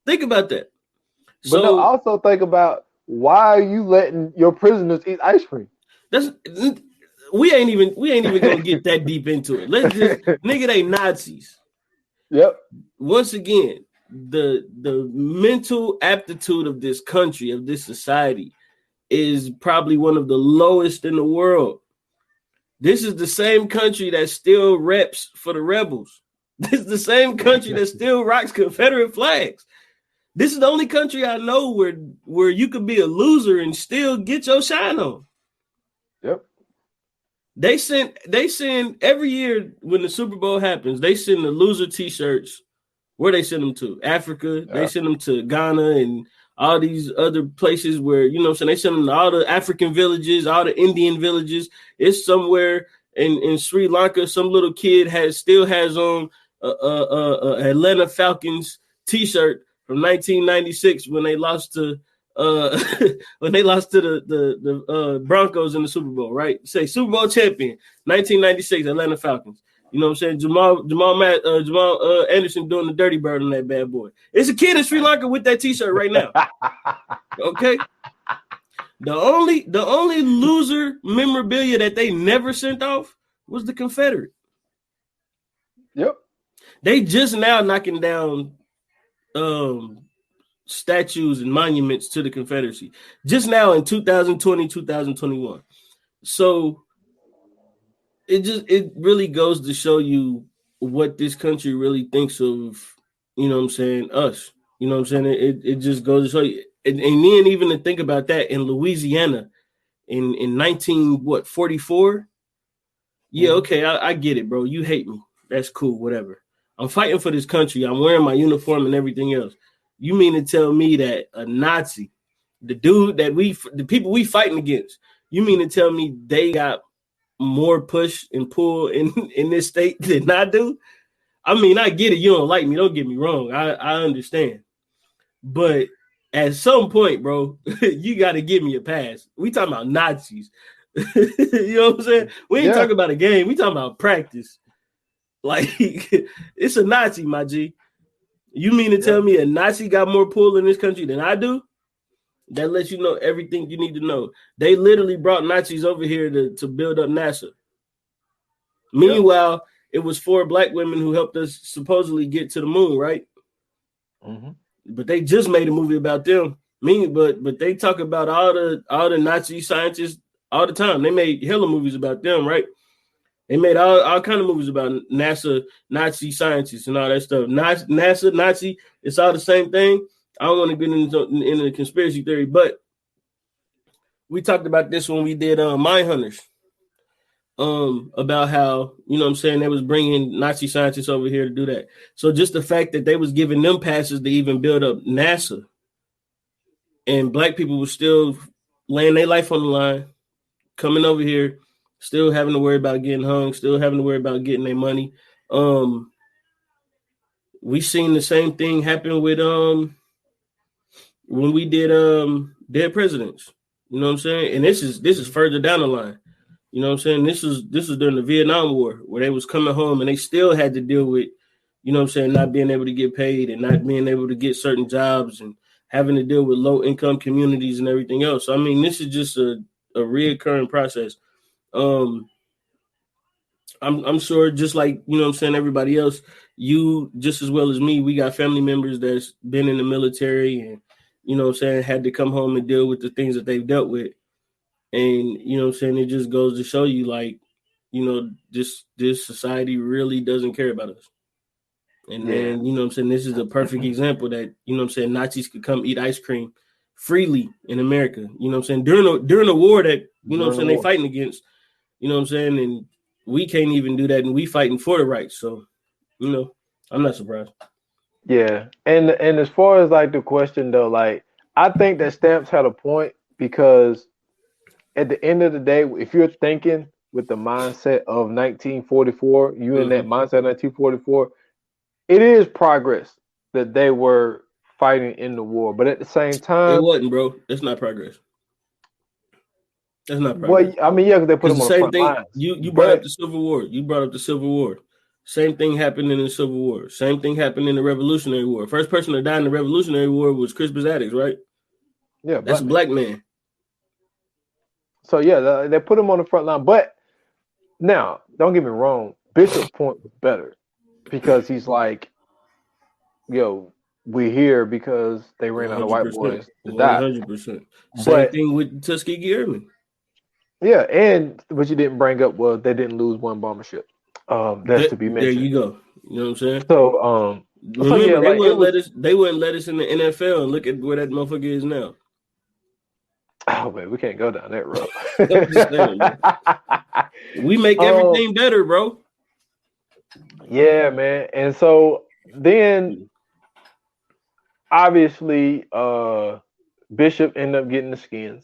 Think about that. But no, also think about, why are you letting your prisoners eat ice cream? We ain't even gonna get that deep into it. Let's just nigga, they Nazis. Yep. Once again, the mental aptitude of this country, of this society, is probably one of the lowest in the world. This is the same country that still reps for the rebels. This is the same country that still rocks Confederate flags. This is the only country I know where you could be a loser and still get your shine on. Yep. They send every year when the Super Bowl happens, they send the loser t-shirts. Where they send them to? Africa. Yeah. They send them to Ghana and all these other places where, you know what I'm saying, they send them to all the African villages, all the Indian villages. It's somewhere in Sri Lanka, some little kid still has on a Atlanta Falcons t-shirt from 1996 when they lost to the Broncos in the Super Bowl, right? Say Super Bowl champion, 1996 Atlanta Falcons. You know what I'm saying? Jamal Anderson doing the dirty bird on that bad boy. It's a kid in Sri Lanka with that t-shirt right now. Okay. The only loser memorabilia that they never sent off was the Confederate. Yep. They just now knocking down statues and monuments to the Confederacy. Just now in 2020, 2021. So it really goes to show you what this country really thinks of, you know what I'm saying, us. You know what I'm saying? It just goes to show you. And then even to think about that in Louisiana in 1944. Yeah, okay, I get it, bro. You hate me. That's cool, whatever. I'm fighting for this country. I'm wearing my uniform and everything else. You mean to tell me that a Nazi, the people we fighting against, you mean to tell me they got more push and pull in this state than I do? I mean, I get it. You don't like me. Don't get me wrong. I understand. But at some point, bro, you got to give me a pass. We talking about Nazis. You know what I'm saying? We ain't talking about a game. We talking about practice. Like, it's a Nazi, my G. You mean to tell me a Nazi got more pull in this country than I do? That lets you know everything you need to know. They literally brought Nazis over here to build up NASA. Meanwhile, it was 4 black women who helped us supposedly get to the moon, right? Mm-hmm. But they just made a movie about them. But they talk about all the Nazi scientists all the time. They made hella movies about them, right? They made all kind of movies about NASA, Nazi scientists, and all that stuff. NASA, Nazi, it's all the same thing. I don't want to get into the conspiracy theory, but we talked about this when we did Mindhunters. About how, you know what I'm saying, they was bringing Nazi scientists over here to do that. So just the fact that they was giving them passes to even build up NASA, and black people were still laying their life on the line, coming over here, still having to worry about getting hung, still having to worry about getting their money. We seen the same thing happen with when we did Dead Presidents. You know what I'm saying? And this is further down the line. You know what I'm saying? This is during the Vietnam War, where they was coming home and they still had to deal with, you know what I'm saying, not being able to get paid and not being able to get certain jobs and having to deal with low income communities and everything else. So, I mean, this is just a reoccurring process. I'm sure, just like, you know what I'm saying, everybody else, you just as well as me, we got family members that's been in the military and, you know what I'm saying, had to come home and deal with the things that they've dealt with. And, you know what I'm saying, it just goes to show you, like, you know, this society really doesn't care about us. And then, you know what I'm saying, this is a perfect example that, you know what I'm saying, Nazis could come eat ice cream freely in America. You know what I'm saying? During a war that, you know what I'm saying, they fighting against, you know what I'm saying, and we can't even do that, and we fighting for the rights. So, you know, I'm not surprised. Yeah. And as far as like the question though, like, I think that Stamps had a point, because at the end of the day, if you're thinking with the mindset of 1944, you in that mindset of 1944, it is progress that they were fighting in the war. But at the same time, it wasn't, bro. That's not progress. That's not progress. Well, I mean, yeah, because they put them on the front lines. You brought up the Civil War. You brought up the Civil War. Same thing happened in the Civil War. Same thing happened in the Revolutionary War. First person to die in the Revolutionary War was Crispus Attucks, right? Yeah, that's a black man. So yeah, they put him on the front line. But now, don't get me wrong, Bishop's point was better, because he's like, yo, we're here because they ran out of white boys to die. 100%. Same thing with Tuskegee Airmen. Yeah, and what you didn't bring up was they didn't lose one bomber ship. That's to be mentioned. There you go. You know what I'm saying? So, remember, yeah, they wouldn't let us in the NFL, and look at where that motherfucker is now. Oh man, we can't go down that road. I'm just saying, we make everything better, bro. Yeah, man. And so then obviously Bishop ended up getting the skins.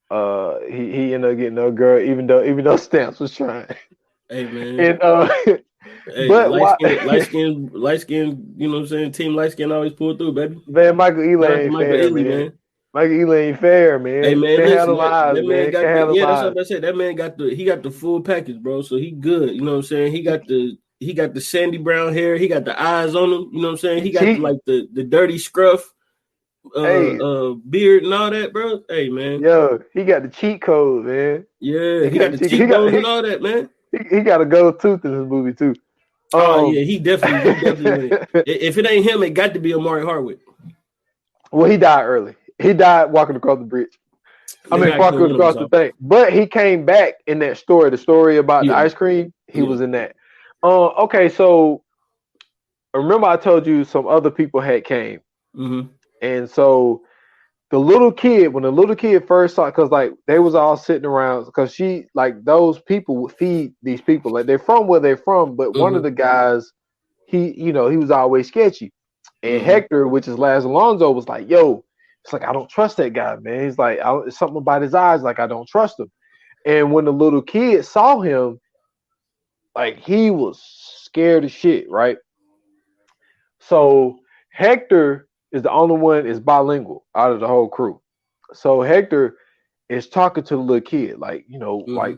He ended up getting a girl, even though Stamps was trying. Hey man. And hey, but light skin, you know what I'm saying? Team light skin always pull through, baby. Man, Michael Ealy ain't fair, man. Michael Ealy ain't fair, man. Hey man, listen, that man got that's what I said. That man got the full package, bro. So he good. You know what I'm saying? He got the sandy brown hair. He got the eyes on him. You know what I'm saying? He got the dirty scruff, beard and all that, bro. Hey man. Yo, he got the cheat code, man. Yeah, he got the cheekbones and all that, man. He got a gold tooth in this movie too. Oh yeah, he definitely if it ain't him, it got to be Omari Hardwick. Well, he died early. He died walking across the bridge. Walking across the thing. But he came back in that story. The story about the ice cream. He was in that. Okay, so remember I told you some other people had came. Mm-hmm. And so when the little kid first saw, because like they was all sitting around, because she, like, those people would feed these people. Like, they're from where they're from, but one of the guys, he was always sketchy. And Hector, which is Laz Alonso, was like, yo, it's like, I don't trust that guy, man. He's like, it's something about his eyes, like, I don't trust him. And when the little kid saw him, like, he was scared as shit, right? So Hector is the only one is bilingual out of the whole crew. So Hector is talking to the little kid, like, Mm-hmm.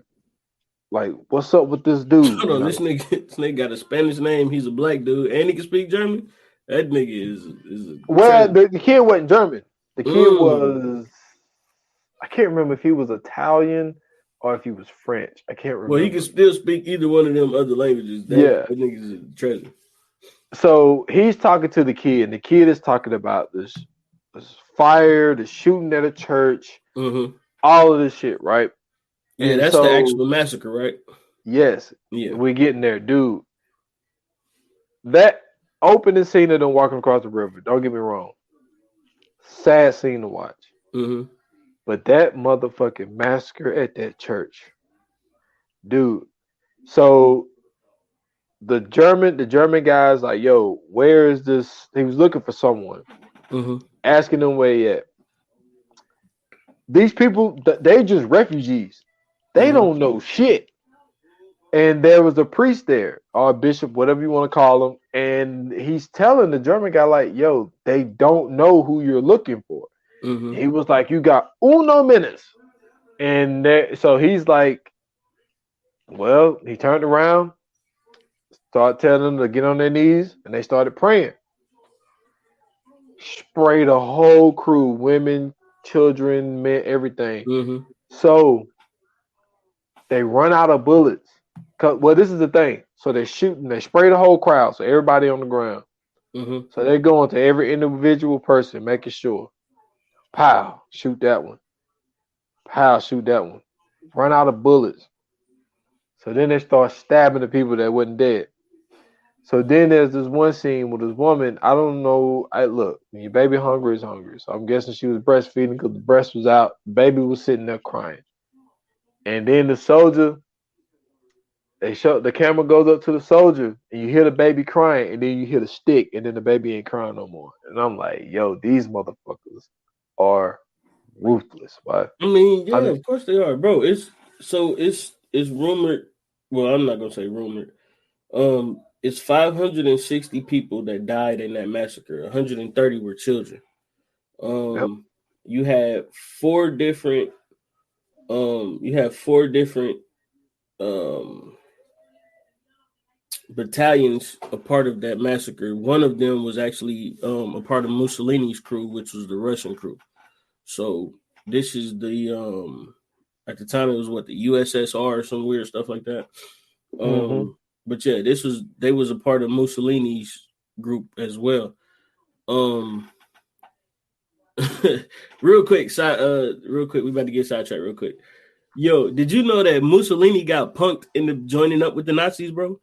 like what's up with this dude? Hold on, this nigga got a Spanish name. He's a black dude, and he can speak German. That nigga is a Well, treasure. the kid wasn't German. The kid Mm. was, I can't remember if he was Italian or if he was French. I can't Well, he can remember. still speak either one of them other languages. Yeah. That nigga's a treasure. So he's talking to the kid, and the kid is talking about this fire, the shooting at a church, Mm-hmm. all of this shit, right? Yeah, And that's the so, actual massacre, right? yes, Yeah. we're getting there, dude. That opening scene of them walking across the river, don't get me wrong, sad scene to watch. Mm-hmm. But that motherfucking massacre at that church, dude. So the German guy's like, yo, where is this? He was looking for someone, asking them where he at. These people, they just refugees. They don't know shit. And there was a priest there, or a bishop, whatever you want to call him, and he's telling the German guy, like, yo, they don't know who you're looking for. He was like, you got uno minutes. And so he's like, well, he turned around, started telling them to get on their knees, and they started praying. Sprayed a whole crew, women, children, men, everything. So they run out of bullets. Well, this is the thing. So they're shooting, they spray the whole crowd, so everybody on the ground. So they're going to every individual person, making sure. Pow, shoot that one. Pow, shoot that one. Run out of bullets. So then they start stabbing the people that wasn't dead. So then there's this one scene with this woman. I don't know. Look, when your baby hungry is hungry. So I'm guessing she was breastfeeding because the breast was out. The baby was sitting there crying. And then the soldier, the camera goes up to the soldier, and you hear the baby crying, and then you hear the stick, and then the baby ain't crying no more. And I'm like, yo, these motherfuckers are ruthless. Right? I mean, yeah, of course they are, bro. It's rumored. Well, I'm not gonna say rumored. It's 560 people that died in that massacre. 130 were children. You had four different. Battalions a part of that massacre. One of them was actually a part of Mussolini's crew, which was the Russian crew. So this is the at the time it was what, the USSR or some weird stuff like that. But yeah, they was a part of Mussolini's group as well. real quick, we about to get sidetracked real quick. Yo, did you know that Mussolini got punked into joining up with the Nazis, bro?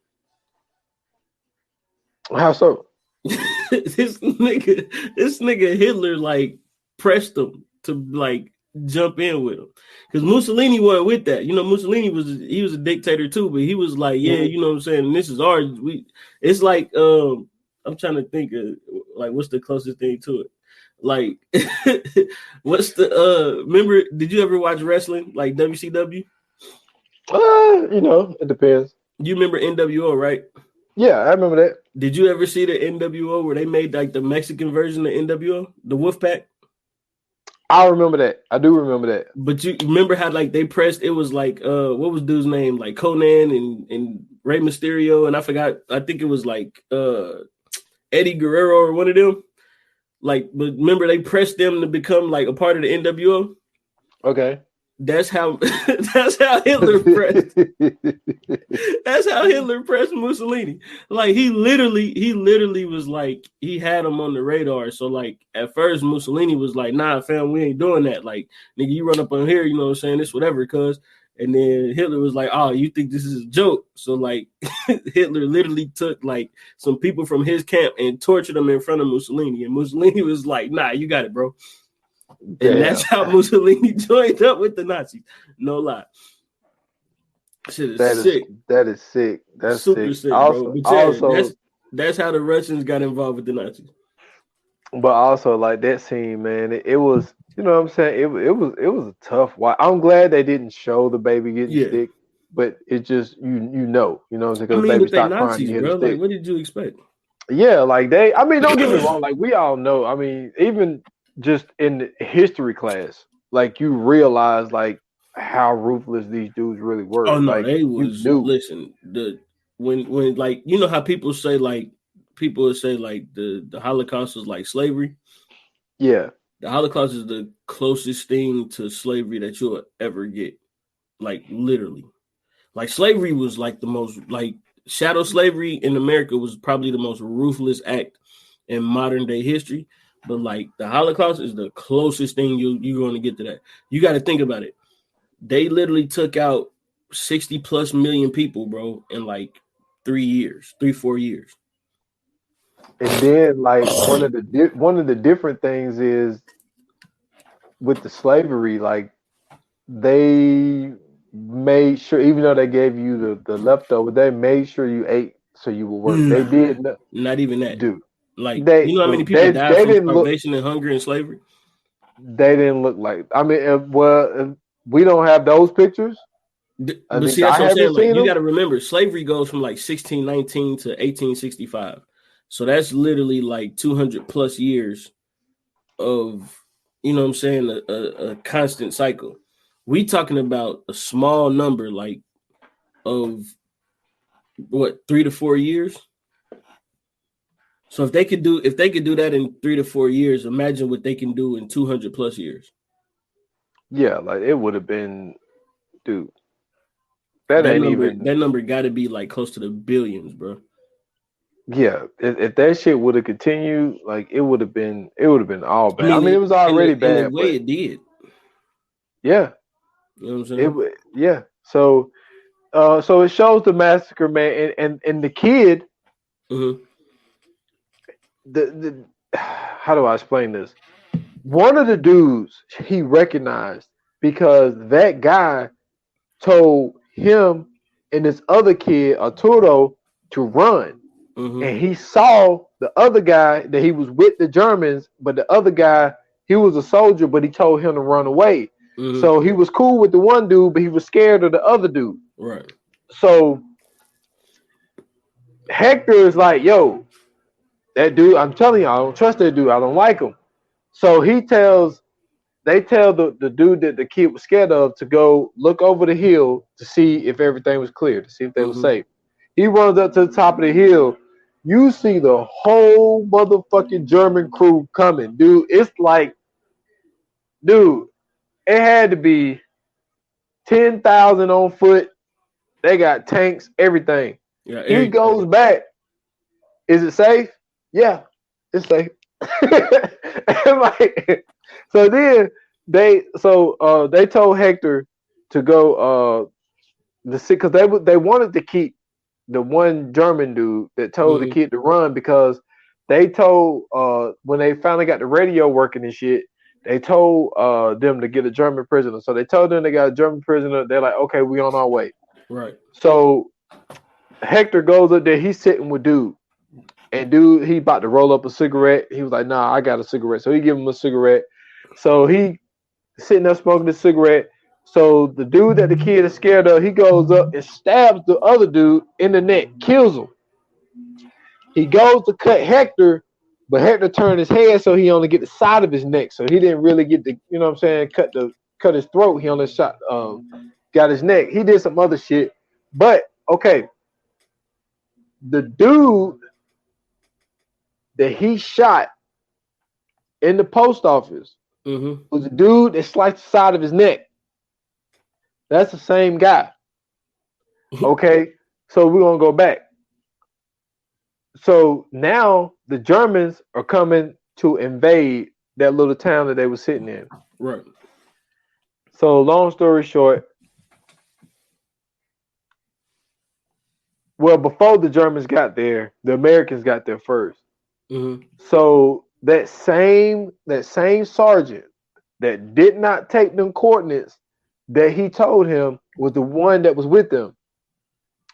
How so? this nigga Hitler like pressed him to like jump in with him, because Mussolini wasn't with that. You know, Mussolini was a dictator too, but he was like, yeah, you know what I'm saying. And this is ours. It's like I'm trying to think of like what's the closest thing to it. Like, what's the remember? Did you ever watch wrestling like WCW? It depends. You remember NWO, right? Yeah, I remember that. Did you ever see the NWO where they made like the Mexican version of NWO, the Wolfpack? I remember that. I do remember that. But you remember how like they pressed? It was like what was dude's name? Like Conan and Rey Mysterio, and I forgot. I think it was like Eddie Guerrero or one of them. Like, but remember they pressed them to become like a part of the NWO. Okay. That's how Hitler pressed. That's how Hitler pressed Mussolini. Like he literally was like, he had him on the radar. So like at first Mussolini was like, nah, fam, we ain't doing that. Like, nigga, you run up on here, you know what I'm saying? This whatever, cuz. And then Hitler was like, oh, you think this is a joke? So like Hitler literally took like some people from his camp and tortured them in front of Mussolini. And Mussolini was like, nah, you got it, bro. And that's how Mussolini joined up with the Nazis. No lie. Shit is sick. That is sick. That's super sick, bro. But yeah, that's how the Russians got involved with the Nazis. But also, like that scene, man, it was, you know what I'm saying? It was a tough watch. I'm glad they didn't show the baby getting sick, but it just you know what I'm saying? Because the baby stopped Nazis, crying. Bro, like, what did you expect? Yeah, like don't get me wrong, like we all know. I mean, even just in the history class, like you realize like how ruthless these dudes really were. Oh no, like, they was listen, when like you know how people say like the Holocaust was like slavery? Yeah. The Holocaust is the closest thing to slavery that you'll ever get. Like literally. Like slavery was like the most like shadow slavery in America was probably the most ruthless act in modern day history. But like the Holocaust is the closest thing you're going to get to that. You got to think about it. They literally took out 60 plus million people, bro, in like 4 years. And then like one of the different things is with the slavery, like they made sure, even though they gave you the leftover, they made sure you ate so you would work. They did not even that, dude. Like you know how many people died from starvation and hunger and slavery? They didn't look like. I mean, if we don't have those pictures. But see, that's what I'm saying. Like, you got to remember, slavery goes from like 1619 to 1865. So that's literally like 200 plus years of, you know what I'm saying, a constant cycle. We talking about a small number, like of what, 3 to 4 years. So if they could do that in 3 to 4 years, imagine what they can do in 200 plus years. Yeah, like it would have been, dude. That number got to be like close to the billions, bro. Yeah, if that shit would have continued, like it would have been all bad. I mean, it was already bad. In the way it did. Yeah. You know what I'm saying? Yeah. So it shows the massacre, man, and the kid. Mm-hmm. The how do I explain this? One of the dudes he recognized because that guy told him and this other kid, Arturo, to run. Mm-hmm. And he saw the other guy that he was with the Germans, but the other guy, he was a soldier, but he told him to run away. Mm-hmm. So he was cool with the one dude, but he was scared of the other dude. Right. So Hector is like, yo, that dude, I'm telling you, I don't trust that dude. I don't like him. So they tell the dude that the kid was scared of to go look over the hill to see if everything was clear, to see if they were safe. He runs up to the top of the hill. You see the whole motherfucking German crew coming, dude. It's like, dude, it had to be 10,000 on foot. They got tanks, everything. Yeah, he goes back. Is it safe? Yeah, it's safe. And like, so then they told Hector to go because they wanted to keep the one German dude that told the kid to run, because they told when they finally got the radio working and shit, they told them to get a German prisoner. So they told them they got a German prisoner. They're like, okay, we on our way. Right. So Hector goes up there. He's sitting with dude. And dude, he about to roll up a cigarette. He was like, nah, I got a cigarette. So he give him a cigarette. So he sitting there smoking the cigarette. So the dude that the kid is scared of, he goes up and stabs the other dude in the neck, kills him. He goes to cut Hector, but Hector turned his head so he only get the side of his neck. So he didn't really get the, you know what I'm saying, cut his throat. He only got his neck. He did some other shit. But, okay, the dude that he shot in the post office was a dude that sliced the side of his neck. That's the same guy. Okay, so we're going to go back. So now the Germans are coming to invade that little town that they were sitting in. Right. So long story short, well, before the Germans got there, the Americans got there first. So that same sergeant that did not take them coordinates that he told him was the one that was with them.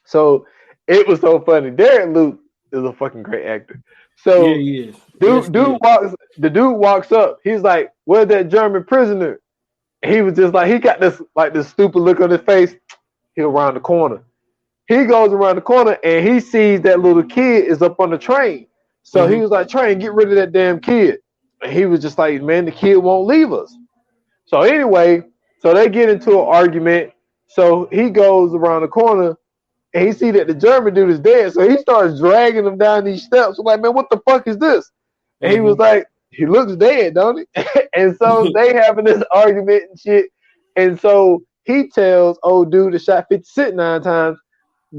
So it was so funny. Derek Luke is a fucking great actor. So yeah, he is. The dude walks up. He's like, "Where's that German prisoner?" And he was just like, he got this stupid look on his face. He's around the corner. He goes around the corner and he sees that little kid is up on the train. So he was like, "Train, get rid of that damn kid." And he was just like, "Man, the kid won't leave us." So anyway, so they get into an argument. So he goes around the corner and he see that the German dude is dead. So he starts dragging him down these steps. I'm like, man, what the fuck is this? And he was like, he looks dead, don't he? And so they having this argument and shit. And so he tells old dude that shot 50 Cent 9 times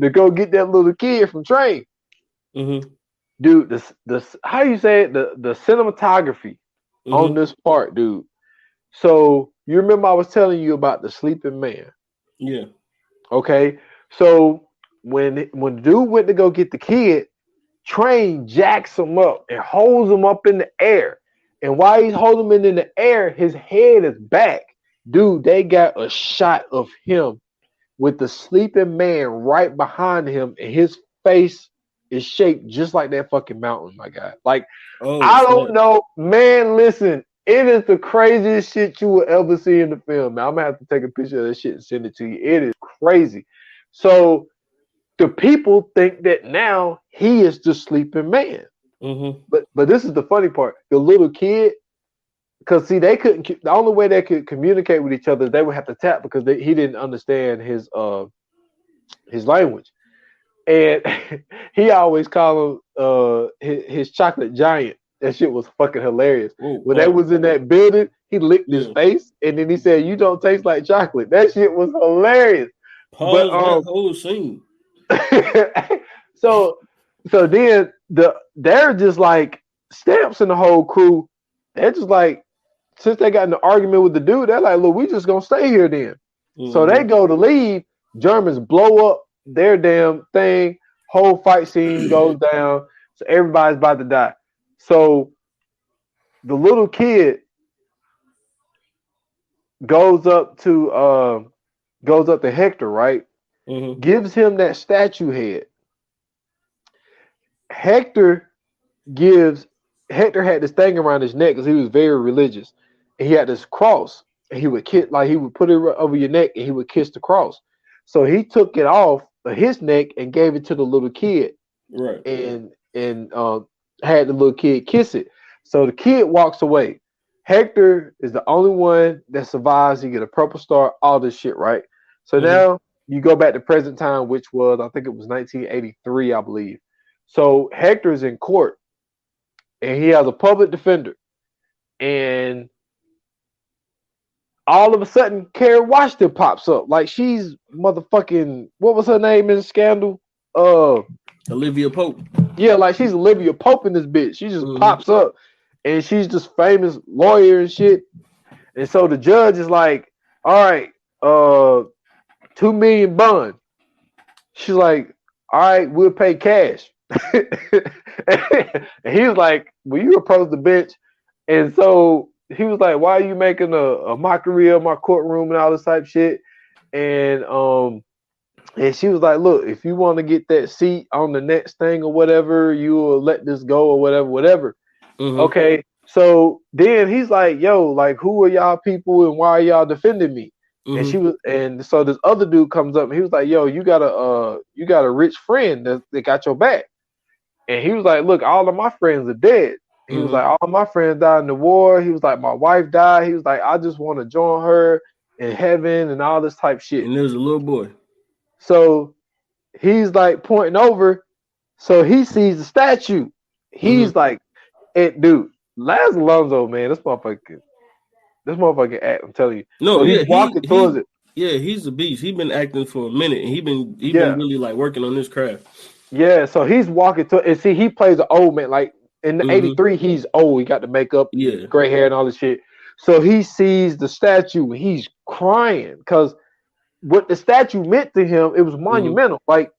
to go get that little kid from Train. Dude, this how you say it? The cinematography on this part, dude. So you remember I was telling you about the sleeping man. Yeah. Okay. So when the dude went to go get the kid, Train jacks him up and holds him up in the air. And while he's holding him in the air, his head is back. Dude, they got a shot of him with the sleeping man right behind him, and his face is shaped just like that fucking mountain, my guy. Like, I don't know, man. Listen, it is the craziest shit you will ever see in the film. Man, I'm gonna have to take a picture of that shit and send it to you. It is crazy. So the people think that now he is the sleeping man. But this is the funny part. The little kid, because see, they couldn't. The only way they could communicate with each other is they would have to tap because he didn't understand his language, and he always called him his chocolate giant. That shit was fucking hilarious. When they was in that building, he licked his face, and then he said, "You don't taste like chocolate." That shit was hilarious. Pause that whole scene. So then they're just like Stamps and the whole crew. They're just like, since they got in an argument with the dude, they're like, look, we just gonna stay here then. So they go to leave. Germans blow up their damn thing. Whole fight scene goes down. So everybody's about to die. So the little kid goes up to Hector, right? Gives him that statue head. Hector had this thing around his neck because he was very religious, and he had this cross, and he would kiss, like he would put it over your neck, and he would kiss the cross. So he took it off of his neck and gave it to the little kid, right? And had the little kid kiss it. So the kid walks away. Hector is the only one that survives. He get a purple star, all this shit, right? So now you go back to present time, which was, I think it was 1983, I believe. So Hector's in court, and he has a public defender, and all of a sudden, Kerry Washington pops up like she's motherfucking, what was her name in Scandal? Olivia Pope. Yeah, like she's Olivia Pope in this bitch. She just pops up, and she's just famous lawyer and shit. And so the judge is like, all right, $2 million bond. She's like, all right, we'll pay cash. And he was like, well, you approach the bench. And so he was like, why are you making a mockery of my courtroom and all this type of shit? And she was like, look, if you want to get that seat on the next thing or whatever, you will let this go or whatever. Okay. So then he's like, yo, like, who are y'all people and why are y'all defending me? And so this other dude comes up and he was like, yo, you got a rich friend that got your back. And he was like, look, all of my friends are dead. He was like, all of my friends died in the war. He was like, my wife died. He was like, I just want to join her in heaven and all this type shit. And there was a little boy. So he's like pointing over. So he sees the statue. He's like, dude, Laz Alonso, man, this motherfucker act, I'm telling you. No, so he's walking towards it. Yeah, he's a beast. He's been acting for a minute, and he been really like working on this craft. Yeah, so he's walking to, and see, he plays an old man. Like in the 83, he's old. He got the makeup, gray hair, and all this shit. So he sees the statue, and he's crying because what the statue meant to him, it was monumental. Like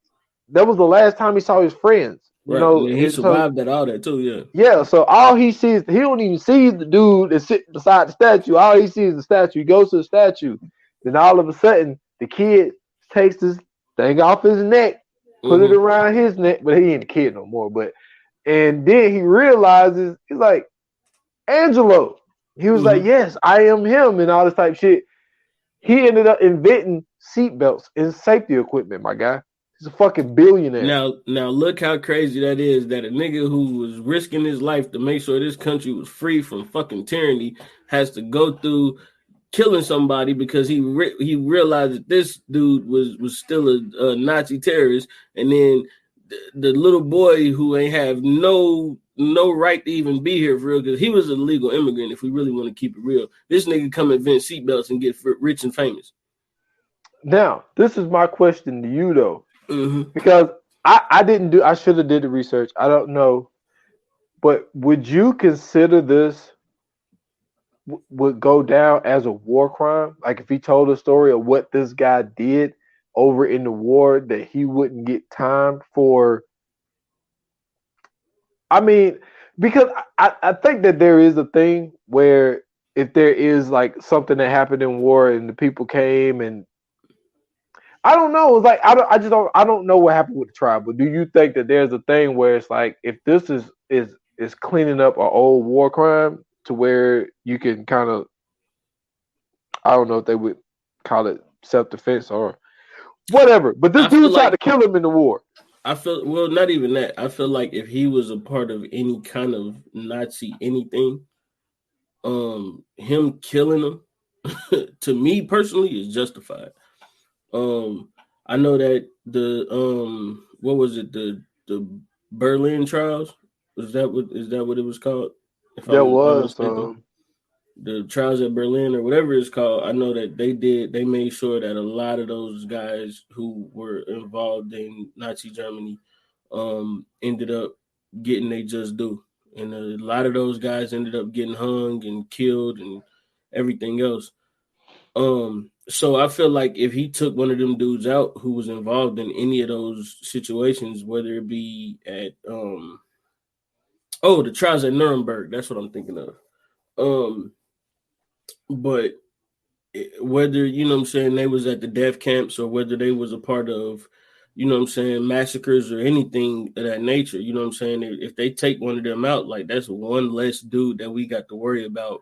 that was the last time he saw his friends. You know, he survived all that too. Yeah. Yeah. So all he sees, he don't even see the dude that's sitting beside the statue. All he sees is the statue. He goes to the statue. Then all of a sudden, the kid takes this thing off his neck, put it around his neck, but he ain't a kid no more. And then he realizes, he's like, Angelo. He was like, yes, I am him, and all this type of shit. He ended up inventing seatbelts and safety equipment, my guy. He's a fucking billionaire. Now look how crazy that is, that a nigga who was risking his life to make sure this country was free from fucking tyranny has to go through killing somebody because he realized that this dude was still a Nazi terrorist, and then the little boy who ain't have no right to even be here for real because he was a legal immigrant. If we really want to keep it real, this nigga come invent seatbelts and get rich and famous. Now, this is my question to you though, Mm-hmm. because I should have did the research. I don't know, but would you consider this would go down as a war crime? Like if he told a story of what this guy did over in the war, that he wouldn't get time for. I mean, because I think that there is a thing where if there is like something that happened in war and the people came and I don't know, it's like I don't know what happened with the tribe, but do you think that there's a thing where it's like if this is cleaning up an old war crime to where you can kind of, I don't know if they would call it self-defense or whatever, but this dude tried to kill him in the war. I feel, well, not even that. I feel like if he was a part of any kind of Nazi anything, him killing him, to me personally, is justified. I know that the what was it, the Berlin trials? Is that what it was called? If There I'm not was mistaken, the trials at Berlin or whatever it's called. I know that they made sure that a lot of those guys who were involved in Nazi Germany ended up getting they just due. And a lot of those guys ended up getting hung and killed and everything else. So I feel like if he took one of them dudes out who was involved in any of those situations, whether it be at the trials at Nuremberg, that's what I'm thinking of. But whether, you know what I'm saying, they was at the death camps or whether they was a part of, you know what I'm saying, massacres or anything of that nature, you know what I'm saying, if they take one of them out, like that's one less dude that we got to worry about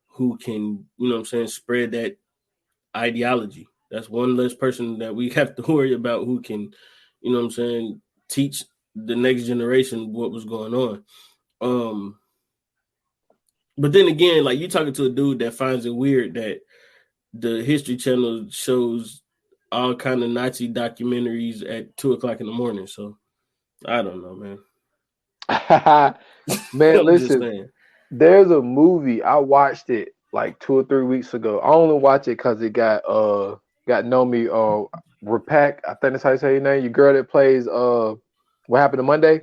who can, you know what I'm saying, spread that ideology. That's one less person that we have to worry about who can, you know what I'm saying, teach the next generation what was going on. But then again, like you talking to a dude that finds it weird that the History Channel shows all kind of Nazi documentaries at 2:00 in the morning. So I don't know, man. Man, listen, there's a movie. I watched it like 2 or 3 weeks ago. I only watched it because it got Nomi Rapak. I think that's how you say your name. Your girl that plays What Happened to Monday?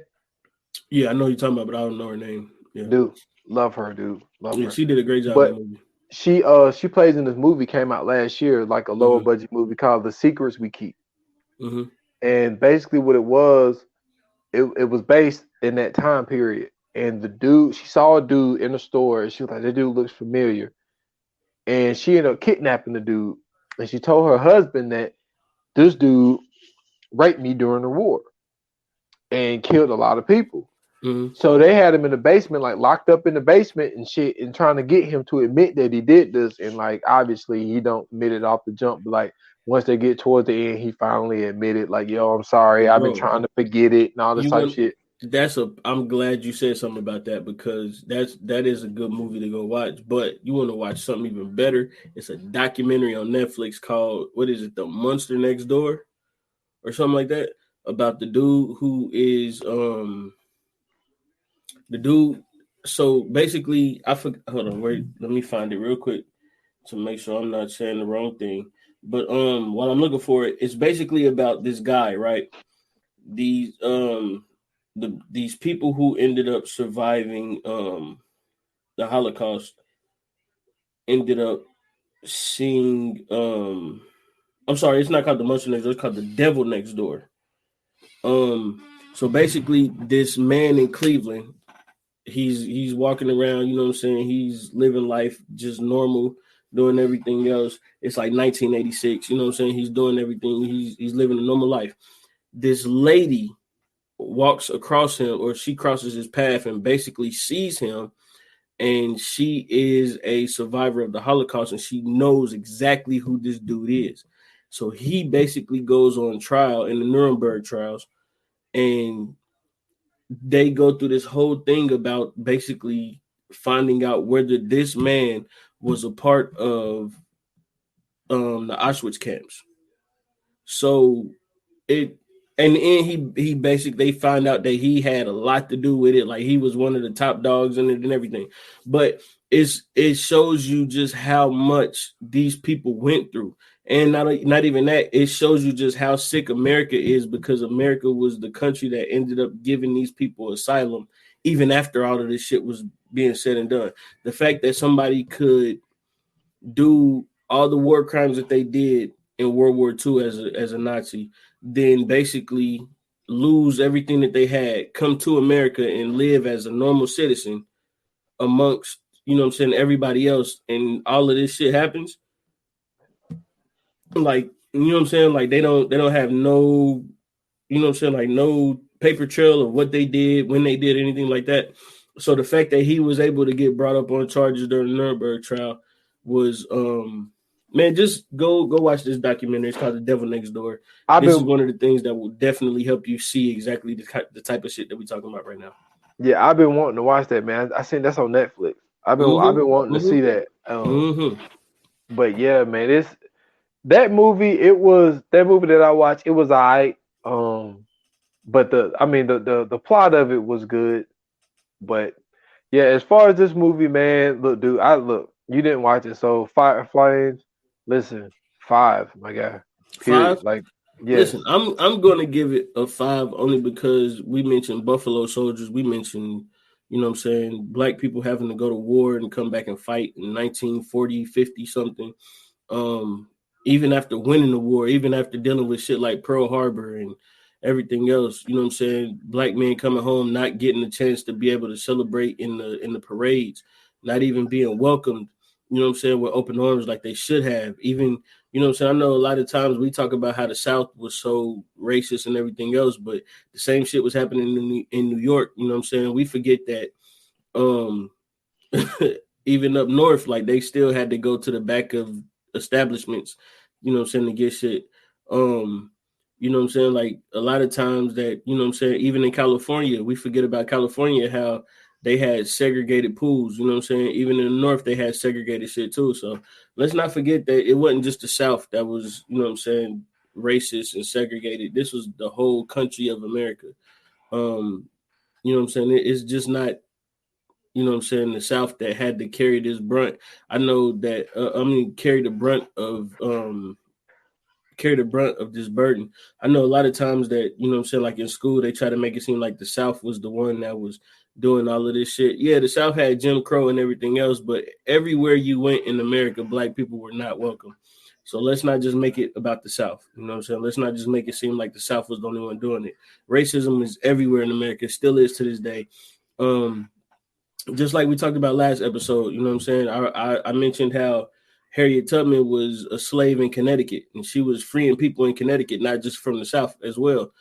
Yeah, I know you're talking about, but I don't know her name. Yeah. Dude, love her, dude. Love her. She did a great job but in the movie. She plays in this movie, came out last year, like a lower budget movie called The Secrets We Keep. Mm-hmm. And basically what it was based in that time period. And the dude, she saw a dude in the store and she was like, that dude looks familiar. And she ended up kidnapping the dude. And she told her husband that this dude raped me during the war and killed a lot of people. Mm-hmm. So they had him in the basement, like locked up in the basement and shit, and trying to get him to admit that he did this. And like, obviously he don't admit it off the jump, but like once they get towards the end, he finally admitted, like, yo, I'm sorry. I've been trying to forget it and all this type of shit. I'm glad you said something about that because that is a good movie to go watch. But you want to watch something even better? It's a documentary on Netflix called, what is it, The Monster Next Door or something like that, about the dude who is so basically hold on, wait, let me find it real quick to make sure I'm not saying the wrong thing. But while I'm looking for it, it's basically about this guy, right? These these people who ended up surviving the Holocaust ended up seeing I'm sorry, it's not called The Monster Next Door, it's called The Devil Next Door. So basically this man in Cleveland, he's walking around, you know what I'm saying, he's living life just normal, doing everything else. It's like 1986, you know what I'm saying, he's doing everything, he's living a normal life. This lady walks across him, or she crosses his path and basically sees him, and she is a survivor of the Holocaust and she knows exactly who this dude is. So he basically goes on trial in the Nuremberg trials, and they go through this whole thing about basically finding out whether this man was a part of the Auschwitz camps. So it and he basically they find out that he had a lot to do with it. Like he was one of the top dogs in it and everything. But it shows you just how much these people went through. And not even that, it shows you just how sick America is, because America was the country that ended up giving these people asylum even after all of this shit was being said and done. The fact that somebody could do all the war crimes that they did in World War II as a Nazi, then basically lose everything that they had, come to America and live as a normal citizen amongst, you know what I'm saying, everybody else, and all of this shit happens. Like, you know what I'm saying? Like they don't have no, you know what I'm saying, like no paper trail of what they did, when they did anything like that. So the fact that he was able to get brought up on charges during the Nuremberg trial was man, just go watch this documentary. It's called The Devil Next Door. This is one of the things that will definitely help you see exactly the type of shit that we're talking about right now. Yeah, I've been wanting to watch that, man. I seen that's on Netflix. I've been wanting to see that. But yeah, man, that movie that I watched, it was alright. But the plot of it was good. But yeah, as far as this movie, man, look, dude, you didn't watch it, so Fire Flames, listen, 5, my guy. Period. 5? Like, yes. Listen, I'm gonna give it a 5 only because we mentioned Buffalo Soldiers, we mentioned, you know what I'm saying, black people having to go to war and come back and fight in 1940, 50 something. Even after winning the war, even after dealing with shit like Pearl Harbor and everything else, you know what I'm saying, black men coming home, not getting a chance to be able to celebrate in the parades, not even being welcomed, you know what I'm saying, with open arms like they should have. Even, you know what I'm saying, I know a lot of times we talk about how the South was so racist and everything else, but the same shit was happening in New York, you know what I'm saying. We forget that even up north, like they still had to go to the back of establishments, you know what I'm saying, to get shit. You know what I'm saying? Like a lot of times that, you know what I'm saying, even in California, we forget about California, how they had segregated pools, you know what I'm saying? Even in the north, they had segregated shit too. So let's not forget that it wasn't just the South that was, you know what I'm saying, racist and segregated. This was the whole country of America. You know what I'm saying? It's just not, you know what I'm saying, the South that had to carry this brunt. I know that carry the brunt of this burden. I know a lot of times that, you know what I'm saying, like in school, they try to make it seem like the South was the one that was doing all of this shit. Yeah, the South had Jim Crow and everything else, but everywhere you went in America, black people were not welcome. So let's not just make it about the South. You know what I'm saying? Let's not just make it seem like the South was the only one doing it. Racism is everywhere in America. It still is to this day. Just like we talked about last episode, you know what I'm saying? I mentioned how Harriet Tubman was a slave in Connecticut, and she was freeing people in Connecticut, not just from the South as well.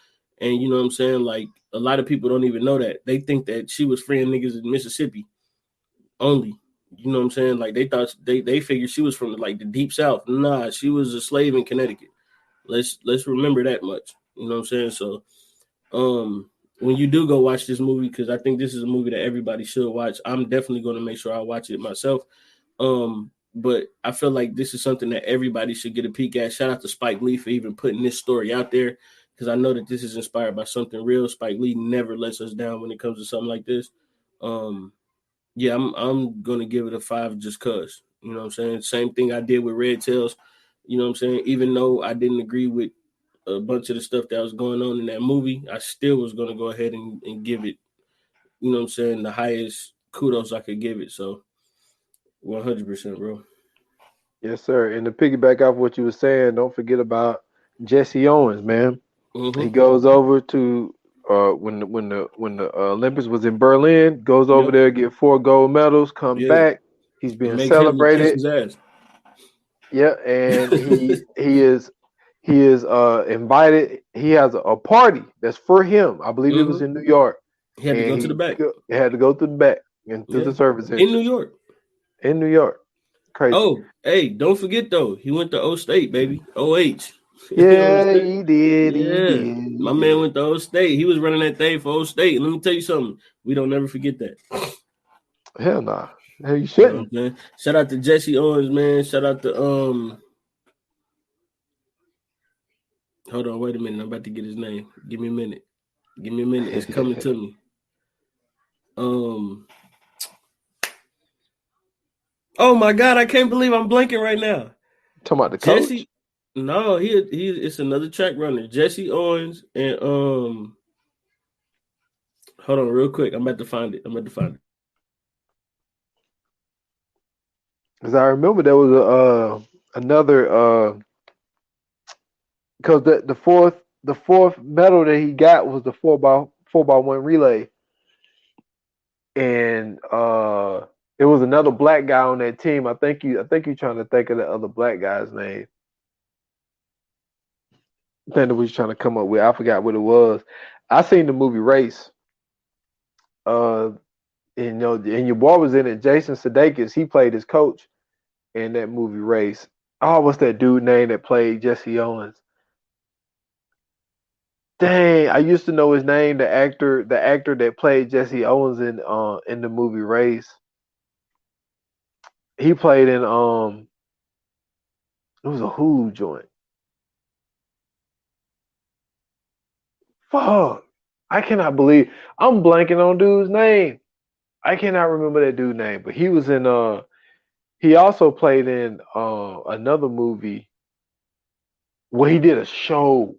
And you know what I'm saying? Like a lot of people don't even know that. They think that she was freeing niggas in Mississippi only. You know what I'm saying? Like they thought they figured she was from like the deep South. Nah, she was a slave in Connecticut. Let's remember that much. You know what I'm saying? So when you do go watch this movie, because I think this is a movie that everybody should watch, I'm definitely going to make sure I watch it myself. But I feel like this is something that everybody should get a peek at. Shout out to Spike Lee for even putting this story out there, because I know that this is inspired by something real. Spike Lee never lets us down when it comes to something like this. Yeah, I'm going to give it a 5 just because. You know what I'm saying? Same thing I did with Red Tails. You know what I'm saying? Even though I didn't agree with a bunch of the stuff that was going on in that movie, I still was going to go ahead and give it, you know what I'm saying, the highest kudos I could give it. So 100%, bro. Yes, sir. And to piggyback off what you were saying, don't forget about Jesse Owens, man. He goes over to when the Olympics was in Berlin, goes over there, get 4 gold medals, come back. He's being celebrated. His ass. Yeah, and he is invited. He has a party that's for him. I believe it was in New York. He had to go to the back. He had to go to the back and to the service in New York. In New York. Crazy. Oh, hey, don't forget though, he went to O State, baby. OH. Yeah, he did. My man went to O State. He was running that thing for O State. Let me tell you something. We don't never forget that. Hell nah. Hell, you shouldn't. Man. Shout out to Jesse Owens, man. Shout out to Hold on, wait a minute. I'm about to get his name. Give me a minute. It's coming to me. Oh my God, I can't believe I'm blanking right now. Talking about the coach? Jesse? No, he it's another track runner. Jesse Owens and hold on real quick. I'm about to find it. Because I remember there was another because the fourth medal that he got was the 4x1 relay, and it was another black guy on that team. I think you're trying to think of the other black guy's name. I think that we was trying to come up with. I forgot what it was. I seen the movie Race. And your boy was in it. Jason Sudeikis, he played his coach in that movie Race. Oh, what's that dude name that played Jesse Owens? Dang, I used to know his name. The actor that played Jesse Owens in the movie Race. He played in it was a Hulu joint. Fuck, I cannot believe I'm blanking on dude's name. I cannot remember that dude's name, but he was in he also played in another movie where he did a show.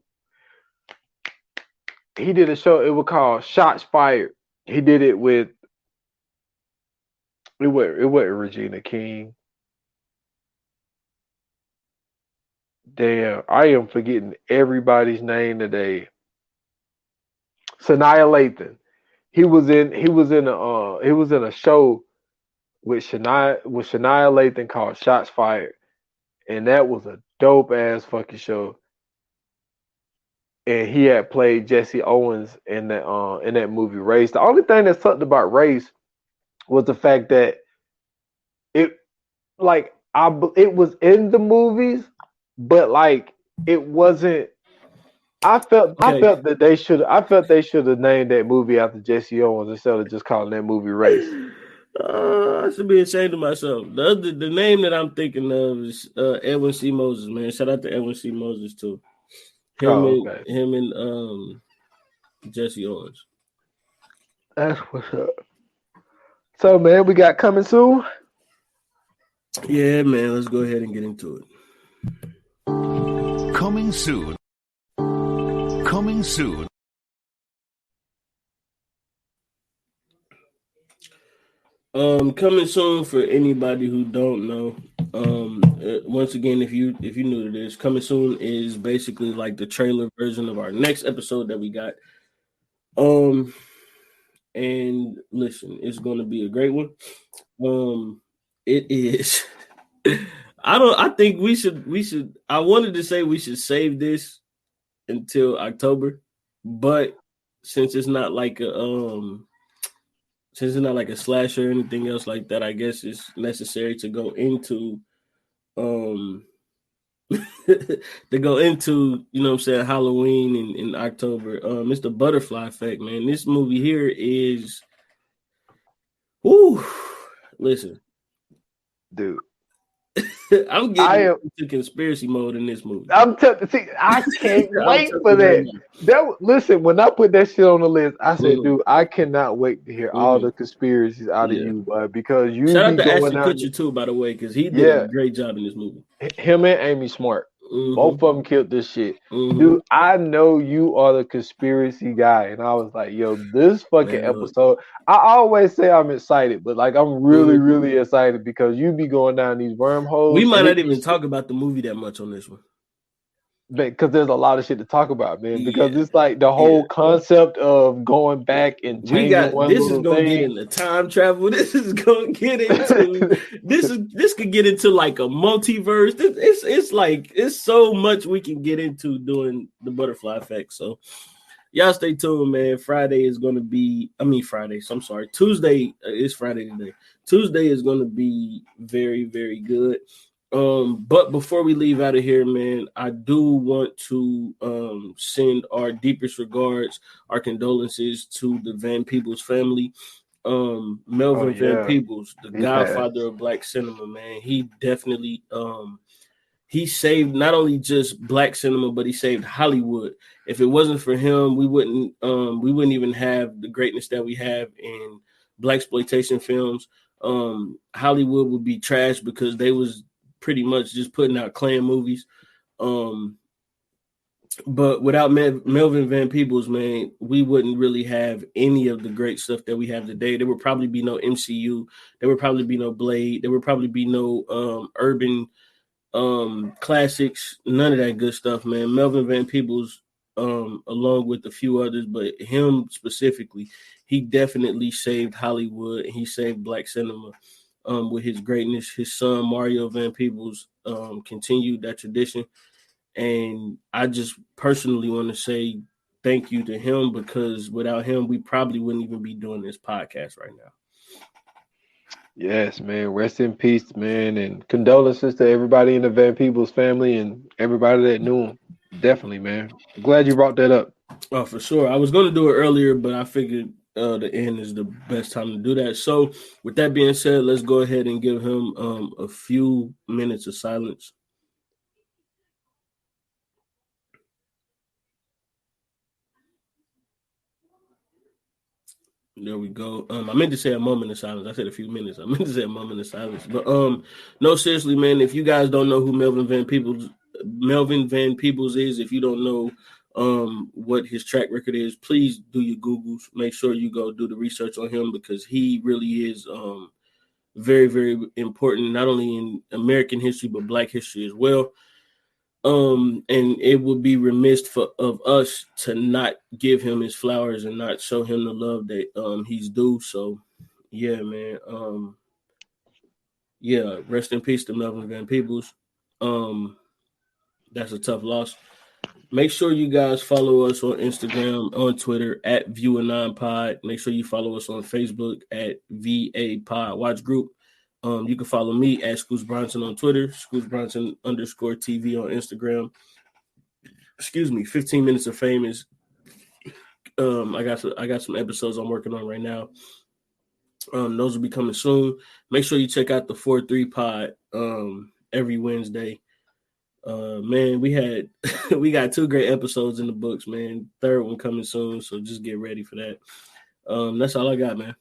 It was called Shots Fired. He did it with it wasn't Regina King. Damn, I am forgetting everybody's name today. Sanaya Lathan. He was in a show with Shania Lathan called Shots Fired. And that was a dope ass fucking show. And he had played Jesse Owens in that movie Race. The only thing that sucked about Race was the fact that it was in the movies, but like it wasn't. I felt that they should have named that movie after Jesse Owens instead of just calling that movie Race. I should be ashamed of myself. The name that I'm thinking of is Edwin C. Moses, man. Shout out to Edwin C. Moses too. Him and Jesse Owens. That's what's up. So man, we got coming soon. Yeah, man. Let's go ahead and get into it. Coming soon. Coming soon. Coming soon for anybody who don't know. Once again, if you new to this, coming soon is basically like the trailer version of our next episode that we got. And listen, it's going to be a great one. It is. I think we should. I wanted to say we should save this until October, but since it's not like a slasher or anything else like that, I guess it's necessary to go into you know what I'm saying, Halloween in October. It's the Butterfly Effect, man. This movie here is listen. Dude. I'm getting into conspiracy mode in this movie. I can't wait for that. Listen, when I put that shit on the list, I said, dude, I cannot wait to hear all the conspiracies out of you, bud. Because you shout out to Ashton Kutcher too, by the way, because he did a great job in this movie. Him and Amy Smart. Both of them killed this shit. Dude, I know you are the conspiracy guy. And I was like, yo, this fucking episode, I always say I'm excited, but like I'm really, really excited because you be going down these wormholes. We might not even talk about the movie that much on this one. Because there's a lot of shit to talk about, man. Because it's like the whole concept of going back and changing this is gonna get into time travel. This is gonna get into this could get into like a multiverse. It's so much we can get into doing the Butterfly Effect. So y'all stay tuned, man. Tuesday is Friday today. Tuesday is gonna be very, very good. But before we leave out of here, man, I do want to send our deepest regards, our condolences to the Van Peebles family. Melvin Van Peebles, the godfather of black cinema, man. He definitely he saved not only just black cinema, but he saved Hollywood. If it wasn't for him, we wouldn't even have the greatness that we have in blaxploitation films. Hollywood would be trash because they was pretty much just putting out Klan movies. But without Melvin Van Peebles, man, we wouldn't really have any of the great stuff that we have today. There would probably be no MCU. There would probably be no Blade. There would probably be no urban classics. None of that good stuff, man. Melvin Van Peebles, along with a few others, but him specifically, he definitely saved Hollywood and he saved black cinema with his greatness. His son, Mario Van Peebles, continued that tradition. And I just personally want to say thank you to him because without him, we probably wouldn't even be doing this podcast right now. Yes, man. Rest in peace, man. And condolences to everybody in the Van Peebles family and everybody that knew him. Definitely, man. I'm glad you brought that up. Oh, for sure. I was going to do it earlier, but I figured the end is the best time to do that. So with that being said, let's go ahead and give him a few minutes of silence. There we go. I meant to say a moment of silence. I said a few minutes. I meant to say a moment of silence. But no, seriously, man, if you guys don't know who Melvin Van Peebles is, if you don't know what his track record is, please do your Googles. Make sure you go do the research on him because he really is very, very important, not only in American history, but Black history as well. And it would be remiss of us to not give him his flowers and not show him the love that he's due. So yeah, man. Yeah, rest in peace to Melvin Van Peebles. That's a tough loss. Make sure you guys follow us on Instagram, on Twitter at WWII. Make sure you follow us on Facebook at VA Pod Watch Group. You can follow me at Scoots Bronson on Twitter, Scoots Bronson _TV on Instagram. Excuse me, 15 Minutes of Fame is I got some episodes I'm working on right now. Those will be coming soon. Make sure you check out the 4-3 pod every Wednesday. Man, we got 2 great episodes in the books, man. 3rd one coming soon, so just get ready for that. That's all I got, man.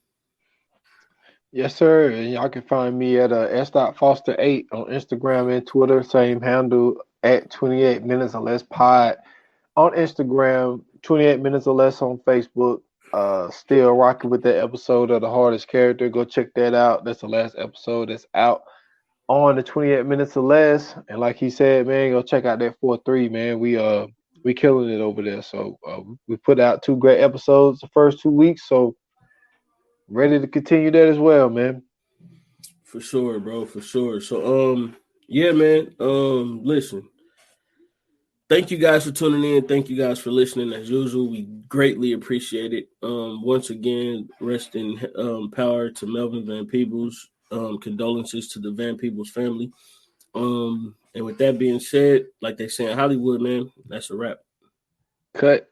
Yes, sir. And y'all can find me at s.foster8 on Instagram and Twitter. Same handle at 28 minutes or less pod on Instagram, 28 minutes or less on Facebook. Still rocking with that episode of The Hardest Character. Go check that out. That's the last episode that's out on the 28 minutes or less. And like he said, man, go check out that 4-3, man. We killing it over there. So we put out 2 great episodes the first 2 weeks. So ready to continue that as well, man. For sure, bro. For sure. So, yeah, man. Listen. Thank you guys for tuning in. Thank you guys for listening. As usual, we greatly appreciate it. Once again, rest in power to Melvin Van Peebles. Condolences to the Van Peebles family. And with that being said, like they say in Hollywood, man, that's a wrap. Cut.